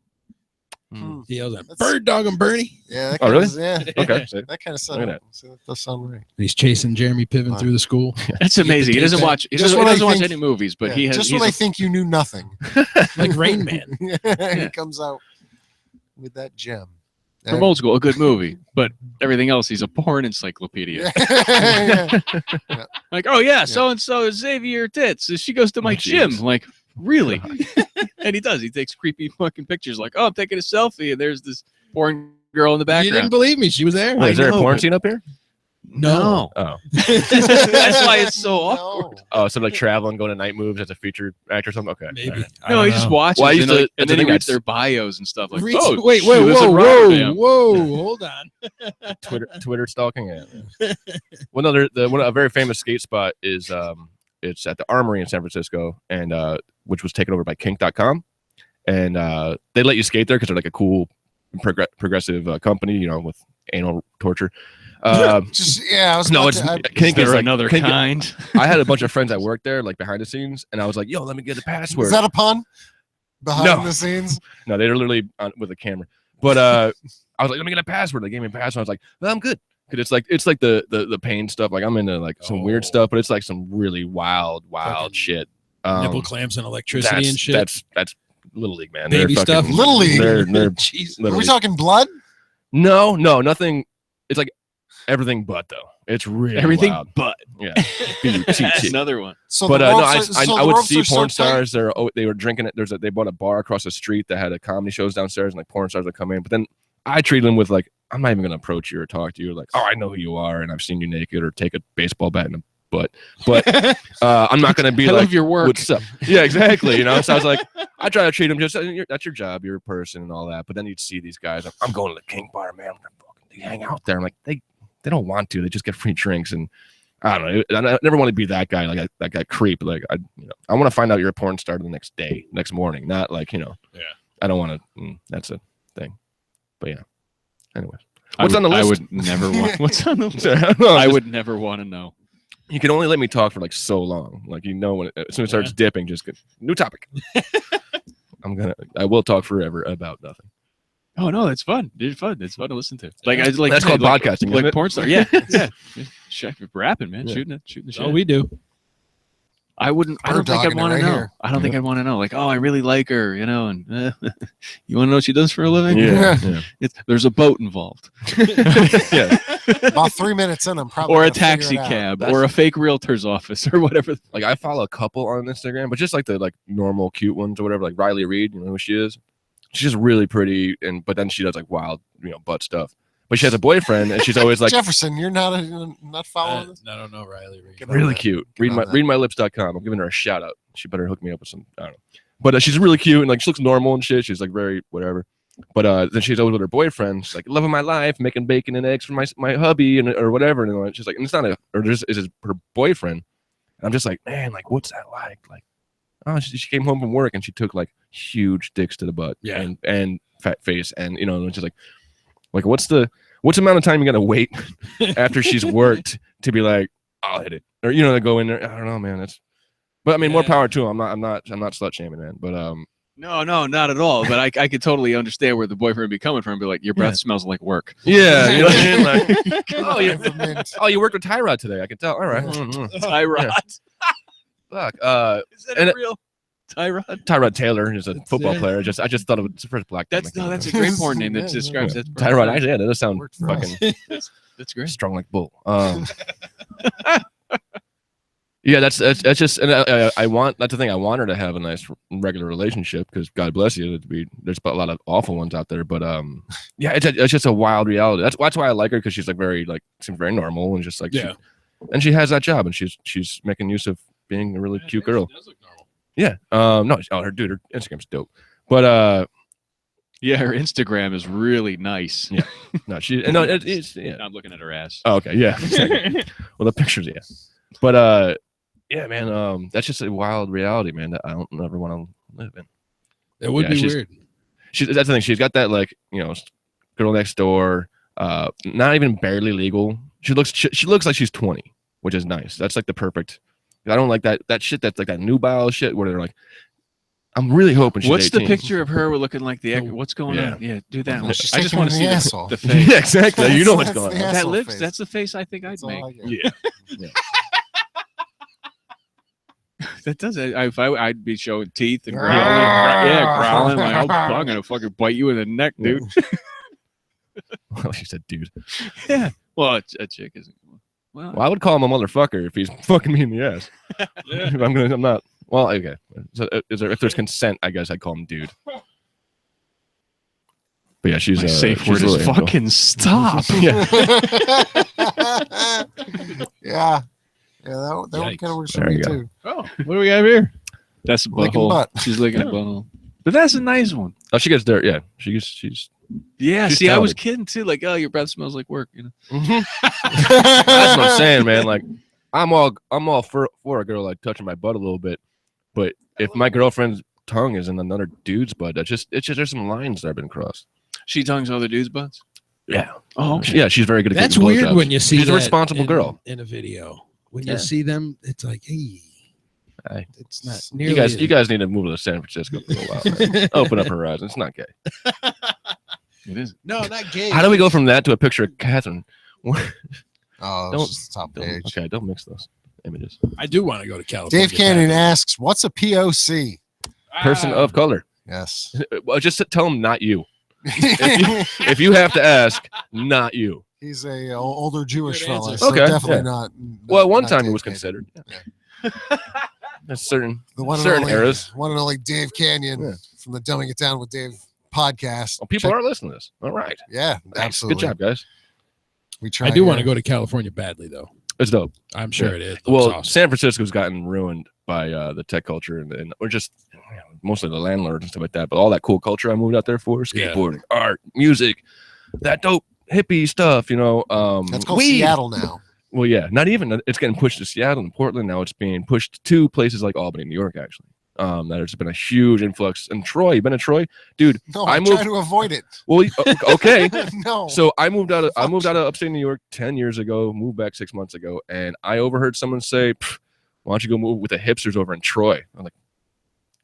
Hmm. He yells at That's- bird dog and Bernie. Yeah. That Oh, really? Yeah. Okay. See? That kind of Look sounds. at that. So that does sound right. He's chasing Jeremy Piven through the school. That's amazing. He doesn't watch. He Just doesn't, when he I doesn't watch think- any movies, but Yeah, he has. just he's when I a- think you knew nothing, Like Rain Man. he comes out with that gem. from old school, a good movie, but everything else, he's a porn encyclopedia. Yeah. Like, oh yeah, so and so is Xavier Tits. She goes to my gym. jeez. Like, really? And he does. He takes creepy fucking pictures. Like, oh, I'm taking a selfie, and there's this porn girl in the You didn't background. believe me. She was there. Wait, is there a know, porn but- scene up here? No. Oh. That's why it's so No. awkward. Oh, so like traveling, going to night moves as a featured actor or something? Okay. Maybe. All right. I No, don't he just know. watches, Well, I and, used to- like, and that's then the he thing, reads I'd- their bios and stuff. Like, Reach- oh, wait, she lives in whoa, Rotterdam. hold on. Twitter stalking. Yeah. Well, no, a very famous skate spot is it's at the Armory in San Francisco, and which was taken over by Kink.com, and they let you skate there because they're like a cool progressive company, with anal torture. Just I was No, about it's to- I- Kink Is is there like another Kink- kind? I had a bunch of friends that worked there, like behind the scenes, and I was like, "Yo, let me get the password." Is that a pun? Behind No. the scenes. No, they're literally on with a camera. But I was like, "Let me get a password." They gave me a password. I was like, "Well, I'm good." Because it's like the pain stuff. Like I'm into like some weird stuff, but it's like some really wild Fucking shit. Nipple clamps and electricity and shit. That's Little League, man. Baby They're stuff. fucking- Little League. They're Jeez. Are Little we League. talking blood? No, nothing. It's like everything but though. It's really Everything wild. but. Yeah. That's another one. So But the no, ropes I the would ropes see are so porn tight? stars. They were drinking it. They bought a bar across the street that had a comedy shows downstairs, and like porn stars would come in. But then I treat them with like, I'm not even gonna approach you or talk to you. Like, oh, I know who you are, and I've seen you naked, or take a baseball bat in the butt. But I'm not gonna be I like, love your work. what's up? Yeah, exactly. So I was like, I try to treat them just that's your job, you're a person, and all that. But then you'd see these guys. Like, I'm going to the King Bar, man. They hang out there. I'm like, they don't want to. They just get free drinks, and I don't know. I never want to be that guy, like that guy creep. Like I want to find out you're a porn star the next morning, not like Yeah. I don't want to. That's a thing. But yeah. Anyways, I what's would- on the list? I would never want. What's on the list? I I would never want to know. You can only let me talk for like so long. Like when as soon as it starts dipping, just get new topic. I will talk forever about nothing. Oh no, it's fun. It's fun. It's fun to listen to. Like I like That's called podcasting, isn't like it? porn star. Yeah, yeah. Rapping, man. Yeah. Shooting the That's shit. all we do. I wouldn't. I don't think I'd Bird-dogging it want right to know. here. I don't think I'd want to know. Like, oh, I really like her, and you want to know what she does for a living? Yeah. There's a boat involved, Yeah. About 3 minutes in, I'm probably or a gonna figure taxi it out. cab, That's- or a fake realtor's office, or whatever. Like I follow a couple on Instagram, but just like the normal cute ones or whatever, like Riley Reid, you know who she is? She's just really pretty, but then she does like wild, butt stuff. But she has a boyfriend, and she's always like, Jefferson, you're not following this? I don't know, Riley. really cute. Readmylips.com. I'm giving her a shout out. She better hook me up with some. I don't know. But she's really cute and like she looks normal and shit. She's like very whatever. But then she's always with her boyfriend. She's like, love of my life, making bacon and eggs for my hubby and or whatever. And she's like, and it's not is her boyfriend. And I'm just like, man, like what's that like? Like, oh, she came home from work and she took like huge dicks to the butt, and fat face, and and just like what's the amount of time you gotta wait after she's worked to be like, I'll hit it, or to go in there. I don't know, man. But I mean, more power to him. I'm not slut shaming, man. But no, not at all. But I could totally understand where the boyfriend would be coming from. And be like, your breath smells like work. Yeah, you know what I mean? Like, you worked with Tyrod today. I can tell. All right, Tyrod. Fuck. Is that real? Tyrod Taylor is a football player. I just thought of it. It's the first black. That's a great porn name that describes that. Tyrod. Actually, that does sound fucking. That's great. Strong like bull. Yeah, that's just, and I want, that's the thing. I want her to have a nice regular relationship because God bless you. There's a lot of awful ones out there, but yeah, it's just a wild reality. That's why I like her, because she's like seems very normal and just like and she has that job and she's making use of being a really cute girl. She does look normal. Yeah, her Instagram's dope, but yeah, her Instagram is really nice. Yeah, it's I'm looking at her ass. Oh, okay, yeah. Well, the pictures, yeah, but yeah, man, that's just a wild reality, man, that I don't ever want to live in. It would be weird. That's the thing. She's got that girl next door, not even barely legal. She looks like she's 20, which is nice. That's like the perfect. I don't like that shit. That's like that nubile shit where they're like, I'm really hoping she's What's 18. the picture of her looking like the what's going on? Yeah, do that one. I just want to see the face. Yeah, exactly. You know what's going on. That lips. That's the face I think I'd make. Yeah. That does it. I'd be showing teeth and growling. Like, I'm gonna fucking bite you in the neck, dude. Well, she said, dude. Yeah. Well, a chick isn't. Well, I would call him a motherfucker if he's fucking me in the ass. I'm not. Well, okay. So, if there's consent, I guess I'd call him dude. But yeah, she's my safe word is fucking stop. Yeah. Yeah. Yeah, that one kind of works for me too. Oh, what do we have here? That's a butthole. She's licking a butthole. But that's a nice one. Oh, she gets there. Yeah, she's. Yeah, she's see, talented. I was kidding too. Like, oh, your breath smells like work. That's what I'm saying, man. Like, I'm all for a girl like touching my butt a little bit, but if my girlfriend's tongue is in another dude's butt, it's just there's some lines that have been crossed. She tongues other dudes' butts. Yeah. Oh, okay. Yeah, she's very good at That's getting weird blowjobs. when you see she's that a responsible girl in a video. When you see them, it's like, hey, it's not nearly. You guys need to move to San Francisco for a while. Man. Open up horizons. It's not gay. It is. No, not gay. How do we go from that to a picture of Catherine? Don't top page. Okay, don't mix those images. I do want to go to California. Dave Cannon asks, "What's a POC?" Person of color. Yes. Well, just tell him not you. If you have to ask, not you. He's a older Jewish fella, Okay, so definitely not. Well, at one not time Dave it was Canyon. considered. Yeah. There's certain Only, eras. One and only Dave Canyon from the Dumbing It Down with Dave podcast. Well, people are listening to this. All right. Yeah, absolutely. Good job, guys. We try. I do want to go to California badly, though. It's dope. I'm sure it is. Well, awesome. San Francisco's gotten ruined by the tech culture and or just mostly the landlords and stuff like that. But all that cool culture I moved out there for, skateboarding, art, music, that dope hippie stuff, That's called Seattle now. Well, yeah, not even. It's getting pushed to Seattle and Portland. Now it's being pushed to places like Albany, New York, actually. There's been a huge influx. And Troy, you been to Troy? Dude, no, I try to avoid it. Well, okay. No. So I moved out of upstate New York 10 years ago, moved back 6 months ago, and I overheard someone say, why don't you go move with the hipsters over in Troy? I'm like,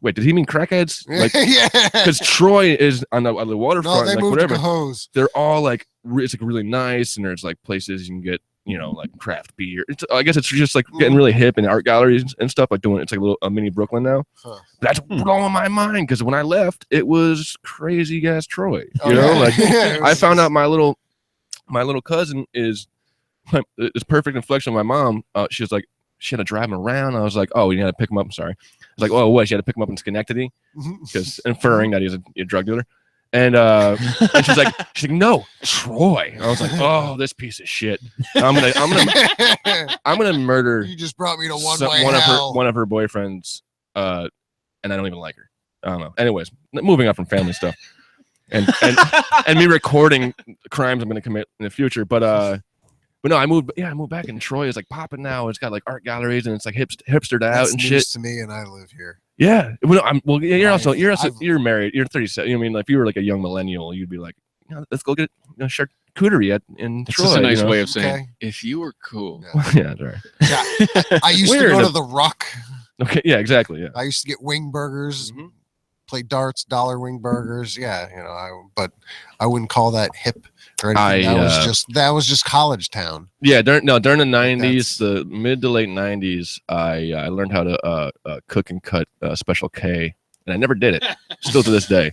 wait, did he mean crackheads? Like, yeah. Because Troy is on the waterfront, no, they like moved whatever. To Cohoes. They're all like, it's like really nice, and there's like places you can get, like craft beer. I guess it's just like getting really hip in art galleries and stuff, like it's like a mini Brooklyn now. But that's blowing my mind because when I left, it was crazy ass Troy. Like I found out my little cousin is this perfect inflection of my mom. She was like, she had to drive him around. I was like, oh, you had to pick him up. I'm sorry. I was like, oh, what? She had to pick him up in Schenectady because inferring that he's a drug dealer. And she's like, no, Troy. I was like, oh, this piece of shit. I'm gonna murder. You just brought me to one of her boyfriends, and I don't even like her. I don't know. Anyways, moving on from family stuff, and me recording crimes I'm gonna commit in the future. But no, I moved back, and Troy is like popping now. It's got like art galleries, and it's like hipstered out and shit. To me, and I live here. Yeah. You're married. You're 37. You know, I mean, if you were like a young millennial, you'd be like, let's go get charcuterie in Troy. It's a nice way of saying, if you were cool. Yeah, right. Yeah. I used to go to the Ruck. Okay. Yeah, exactly. Yeah. I used to get wing burgers, play darts, dollar wing burgers. Yeah, but I wouldn't call that hip or anything. That was just college town. Yeah, during the 90s, the mid to late 90s, I learned how to cook and cut Special K, and I never did it, still to this day.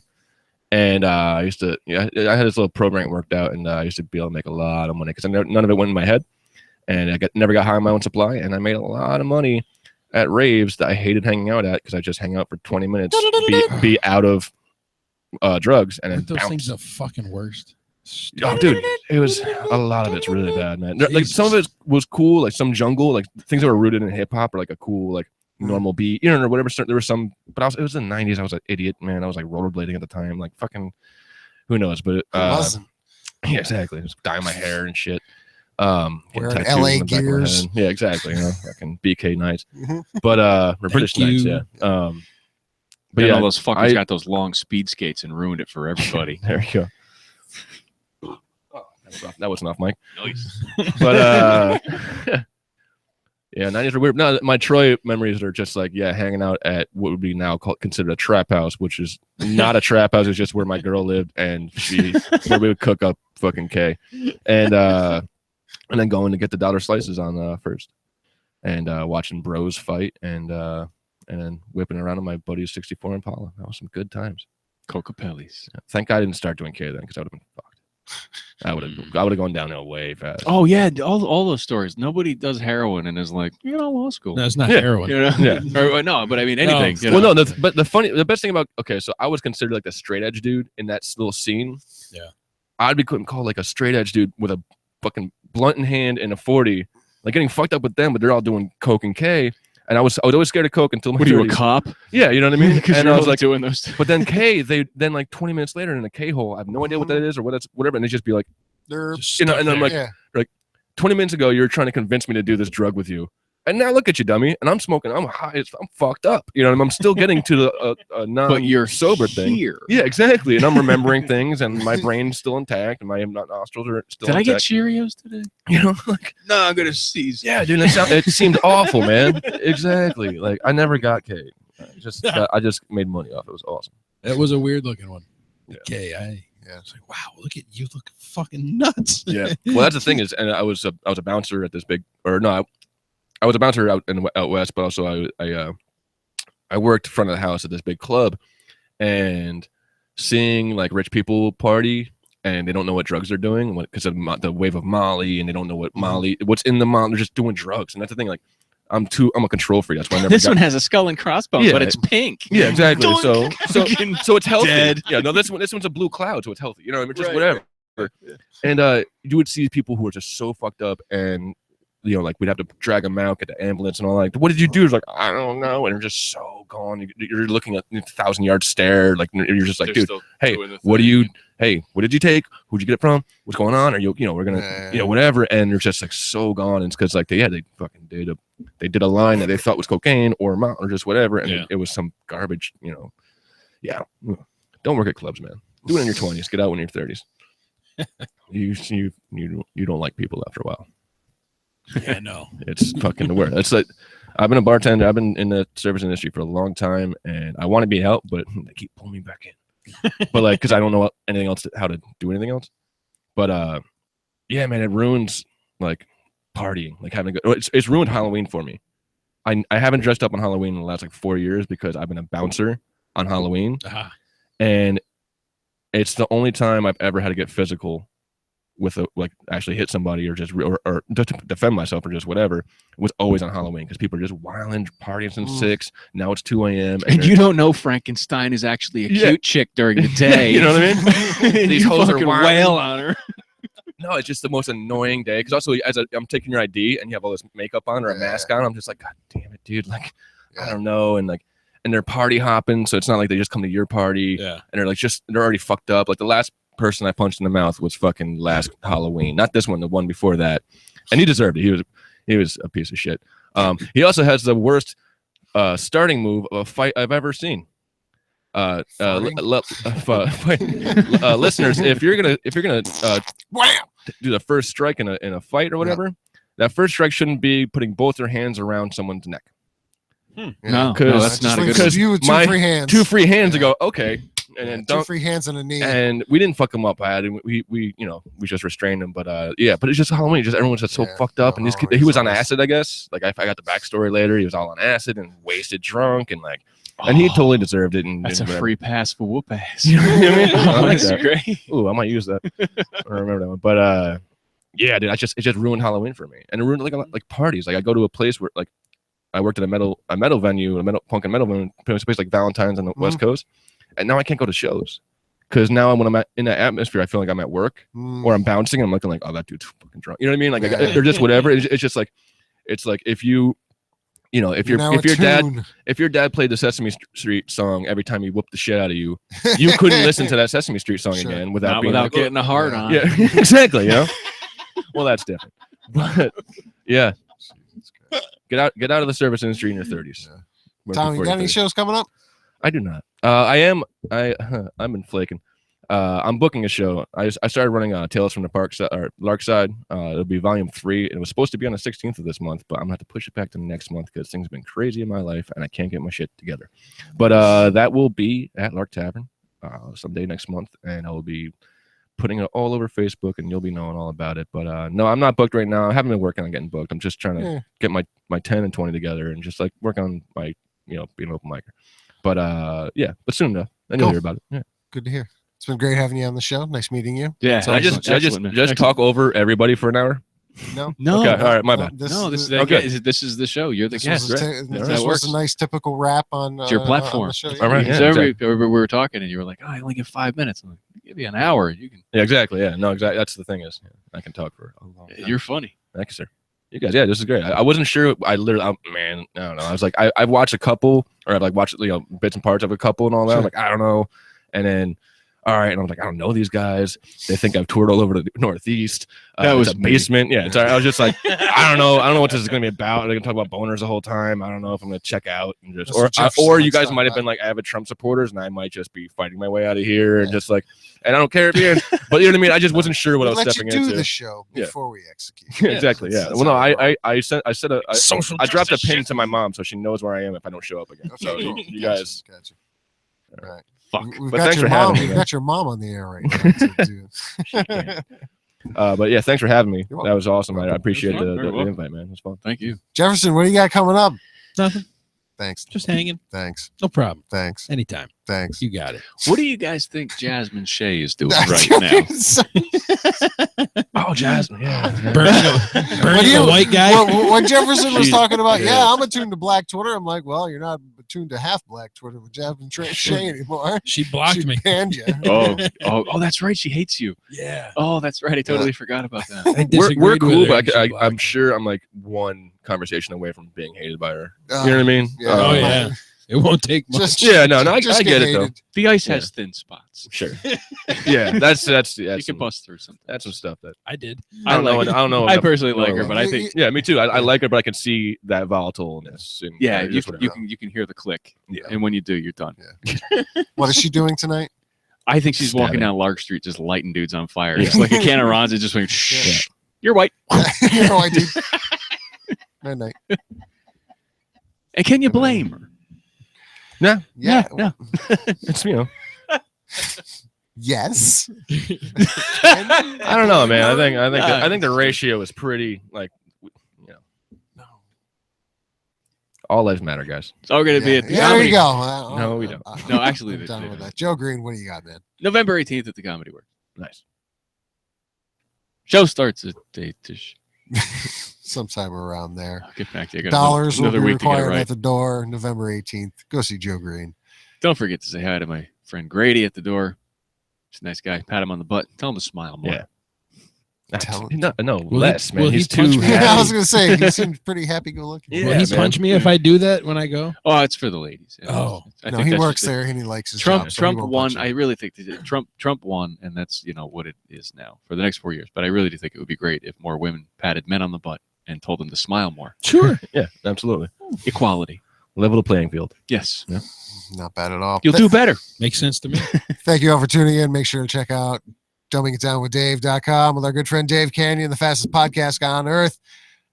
And I used to, I had this little program worked out, and I used to be able to make a lot of money because none of it went in my head, and I never got high on my own supply, and I made a lot of money at raves that I hated hanging out at because I just hang out for 20 minutes, be out of drugs, and then those things the fucking worst. Oh, dude, it was a lot of it's really bad, man. Like some of it was cool, like some jungle, like things that were rooted in hip hop, or like a cool, like normal beat, or whatever. There was some, but it was in the 90s. I was an idiot, man. I was like rollerblading at the time, like fucking, who knows? But wasn't. Yeah, exactly. Just dyeing my hair and shit. Wearing LA gears. Yeah, exactly. Fucking BK nights, but British nights, yeah. But yeah, all those fuckers got those long speed skates and ruined it for everybody. There you go. That wasn't off mic. Nice. But yeah, 90s are weird. No, my Troy memories are just like, hanging out at what would be now considered a trap house, which is not a trap house. It's just where my girl lived, and where we would cook up fucking K, and then going to get the dollar slices on first, and watching bros fight, and then whipping around on my buddy's 64 Impala. That was some good times. Cocapellis. Yeah. Thank God I didn't start doing K then, because I would have been fucked. I would have gone downhill way fast. Oh yeah, all those stories. Nobody does heroin and is like, law school. No, it's not heroin. Yeah. Or, no, but I mean anything. No. Well, no. But the best thing about so I was considered like the straight edge dude in that little scene. Yeah, I'd be called like a straight edge dude with a fucking blunt in hand and a 40, like getting fucked up with them, but they're all doing coke and K. And I was always scared of coke until my 30s. Were you a cop? Yeah, you know what I mean? And I was like doing those. But then K, then like 20 minutes later in a K hole, I have no idea what that is or whatever, and they just be like, and I'm like, 20 minutes ago you were trying to convince me to do this drug with you, and now look at you, dummy, and I'm smoking, I'm high, I'm fucked up, I'm still getting to the non but you're sober thing. Here. Yeah, exactly, and I'm remembering things, and my brain's still intact, and my nostrils are still intact. Did I get Cheerios today? Like, no, I'm gonna seize. Yeah, dude, it seemed awful, man. Exactly, like I never got K. I just made money off it. It was awesome. That was a weird looking one. Yeah. K, it's like, wow, look at you, look fucking nuts. Yeah. Well, that's the thing is, and I was a bouncer at this big, I was a bouncer out west, but also I worked in front of the house at this big club, and seeing like rich people party and they don't know what drugs they're doing because of the wave of Molly, and they don't know what's in the Molly. They're just doing drugs, and that's the thing. Like, I'm a control freak. That's why I never. This one has a skull and crossbones, but it's pink. Yeah, exactly. So it's healthy. Dead. Yeah, no, this one's a blue cloud, so it's healthy. You know, I mean, just whatever. Yeah. And you would see people who are just so fucked up, and like we'd have to drag them out, get the ambulance, and all. Like, what did you do? It's like, I don't know, and they're just so gone. You're looking at 1,000-yard stare, like you're just like, dude, hey, what do you? Hey, what did you take? Who'd you get it from? What's going on? Are you, we're gonna, whatever. And you're just like so gone. And it's because like they fucking did a line that they thought was cocaine or just whatever, and it was some garbage. Yeah. Don't work at clubs, man. Do it in your 20s. Get out when you're 30s. You don't like people after a while. Yeah, no. It's fucking the worst. It's like I've been a bartender. I've been in the service industry for a long time, and I want to be out, but they keep pulling me back in. But like, because I don't know anything else, how to do anything else. But yeah, man, it ruins like partying, like having a good. It's ruined Halloween for me. I haven't dressed up on Halloween in the last like 4 years because I've been a bouncer on Halloween, and it's the only time I've ever had to get physical with a, like actually hit somebody or just or to defend myself or just whatever was always on Halloween because people are just wilding, partying since 6. Now it's 2 a.m. And you don't know Frankenstein is actually a cute chick during the day. You know what I mean? These hoes are wail on her. No, it's just the most annoying day because also I'm taking your ID and you have all this makeup on or a mask on. I'm just like, God damn it, dude! Like, I don't know, and like, and they're party hopping, so it's not like they just come to your party. Yeah, and they're like they're already fucked up. Like the last person I punched in the mouth was fucking last Halloween, not this one, the one before that, and he deserved it. He was a piece of shit. He also has the worst starting move of a fight I've ever seen. Listeners, if you're gonna do the first strike in a fight or whatever, that first strike shouldn't be putting both your hands around someone's neck. No, that's not a good. Because you with two free hands to go okay, and then 2 free hands and a knee. And we didn't fuck him up bad. We just restrained him. But but it's just Halloween. Just everyone's just so fucked up. And he was on acid, I guess. Like I got the backstory later. He was all on acid and wasted, drunk, and like. And he totally deserved it. And that's a free pass for whoop ass. You know what I mean? I like that's that. Great. Ooh, I might use that. I don't remember that one. But yeah, dude, it just ruined Halloween for me. And it ruined like parties. Like I go to a place where like I worked at a metal venue, punk and metal venue, place like Valentine's on the West Coast. And now I can't go to shows. Because now when I'm in that atmosphere, I feel like I'm at work or I'm bouncing and I'm looking like, oh, that dude's fucking drunk. You know what I mean? Like they're just whatever. It's just like, it's like if your dad played the Sesame Street song every time he whooped the shit out of you, you couldn't listen to that Sesame Street song again without getting a hard on. Yeah, exactly. You know. Well, that's different. But yeah, get out of the service industry in your 30s. Tom, you got any shows coming up? I do not. I'm been flaking. I'm booking a show. I started running Tales from the Larkside. It'll be volume 3. It was supposed to be on the 16th of this month, but I'm gonna have to push it back to next month because things have been crazy in my life and I can't get my shit together. But that will be at Lark Tavern someday next month, and I will be putting it all over Facebook, and you'll be knowing all about it. But no, I'm not booked right now. I haven't been working on getting booked. I'm just trying to get my 10 and 20 together and just like work on my being an open micer. But yeah, but soon enough, then you'll hear about it. Yeah, good to hear. It's been great having you on the show. Nice meeting you. Yeah, so I just talk over everybody for an hour. No. Okay. All right. My bad. This is the show. You're the guest. This was a nice typical wrap on your platform. On the show. All right. Yeah, exactly. We were talking, and you were like, "Oh, I only get 5 minutes." I'm like, "Give you an hour. You can." Yeah. Exactly. Yeah. No. Exactly. That's the thing is, I can talk for a long time. You're funny. Thank you, sir. You guys, yeah, this is great. I wasn't sure. I don't know. I was like, I've watched a couple, or I've like watched bits and parts of a couple and all that. I'm like, I don't know, and then. All right, and I'm like, I don't know these guys. They think I've toured all over the Northeast. That was a basement. Yeah, I was just like, I don't know what this is gonna be about. They're gonna talk about boners the whole time. I don't know if I'm gonna check out and just, or you guys might have been like avid Trump supporters, and I might just be fighting my way out of here and just like, and I don't care if you're, but you know what I mean. I just wasn't sure what I was stepping into. Let you do the show before we execute. Exactly. Yeah. Well, no, I dropped a pin to my mom so she knows where I am if I don't show up again. So you guys, gotcha. All right. Fuck. We've got your mom on the air right now. But yeah, thanks for having me. That was awesome. I appreciate the invite, man. It was fun. Thank you. Jefferson, what do you got coming up? Nothing. Thanks. Just hanging. Thanks. No problem. Thanks. Anytime. Thanks. You got it. What do you guys think Jasmine Shea is doing right now? Oh, Jasmine. Yeah. Burning a white guy. When Jefferson was talking about, I'm attuned to black Twitter, I'm like, well, you're not attuned to half black Twitter with Jasmine Shea anymore. She blocked me. Banned you. Oh, that's right. She hates you. Yeah. Oh, that's right. I totally forgot about that. We're cool, but I'm sure I'm like one conversation away from being hated by her. You know what I mean? Yeah. Yeah. It won't take much. I get it though. The ice has thin spots. Sure. Yeah, that's you can bust through something. That's some stuff that I did. I don't know. I personally like her, but I think me too. I like her, but I can see that volatileness. You can hear the click. Yeah. And when you do, you're done. Yeah. What is she doing tonight? I think she's walking down Lark Street just lighting dudes on fire. It's like a can of Ron's. It just went shh. You're white. You're white, dude. Night night. And can you blame her? No. Yeah. It's Yes. I don't know, man. I think the ratio is pretty like, No. All lives matter, guys. It's all going to be at the there comedy. you go. No, we don't. No, actually, I'm done with that. Joe Green, what do you got, man? November 18th at the Comedy Works. Nice. Show starts at 8-ish. Sometime around there. I'll get back to you. I got Dollars will another be week to get it required right. at the door November 18th. Go see Joe Green. Don't forget to say hi to my friend Grady at the door. He's a nice guy. Pat him on the butt. Tell him to smile more. Yeah. Tell him. No, Will less, he- man. will he He's punch too me? Yeah, I was happy. going to say, he seemed pretty happy-go-lucky. Yeah, Will he man. punch me if I do that when I go? Oh, it's for the ladies. Yeah. Oh. I No, think he that's works just it. there and he likes his Trump job. so he Trump won't won. punch I you. really think that Trump won, and that's what it is now for the next 4 years. But I really do think it would be great if more women patted men on the butt and told them to smile more. Sure. Yeah, absolutely. Equality. Level the playing field. Yes. Not bad at all. You'll do better. Makes sense to me. Thank you all for tuning in. Make sure to check out dumbingitdownwithdave.com with our good friend Dave Canyon, the fastest podcast on earth.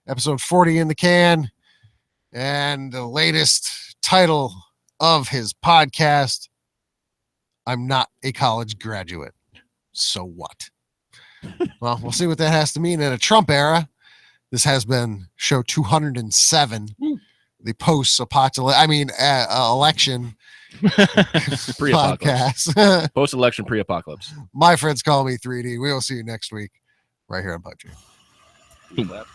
Episode 40 in the can. And the latest title of his podcast, I'm Not a College Graduate. So what? Well, we'll see what that has to mean in a Trump era. This has been show 207, the election Pre-apocalypse. podcast. Post-election pre-apocalypse. My friends call me 3D. We will see you next week right here on Pipedream.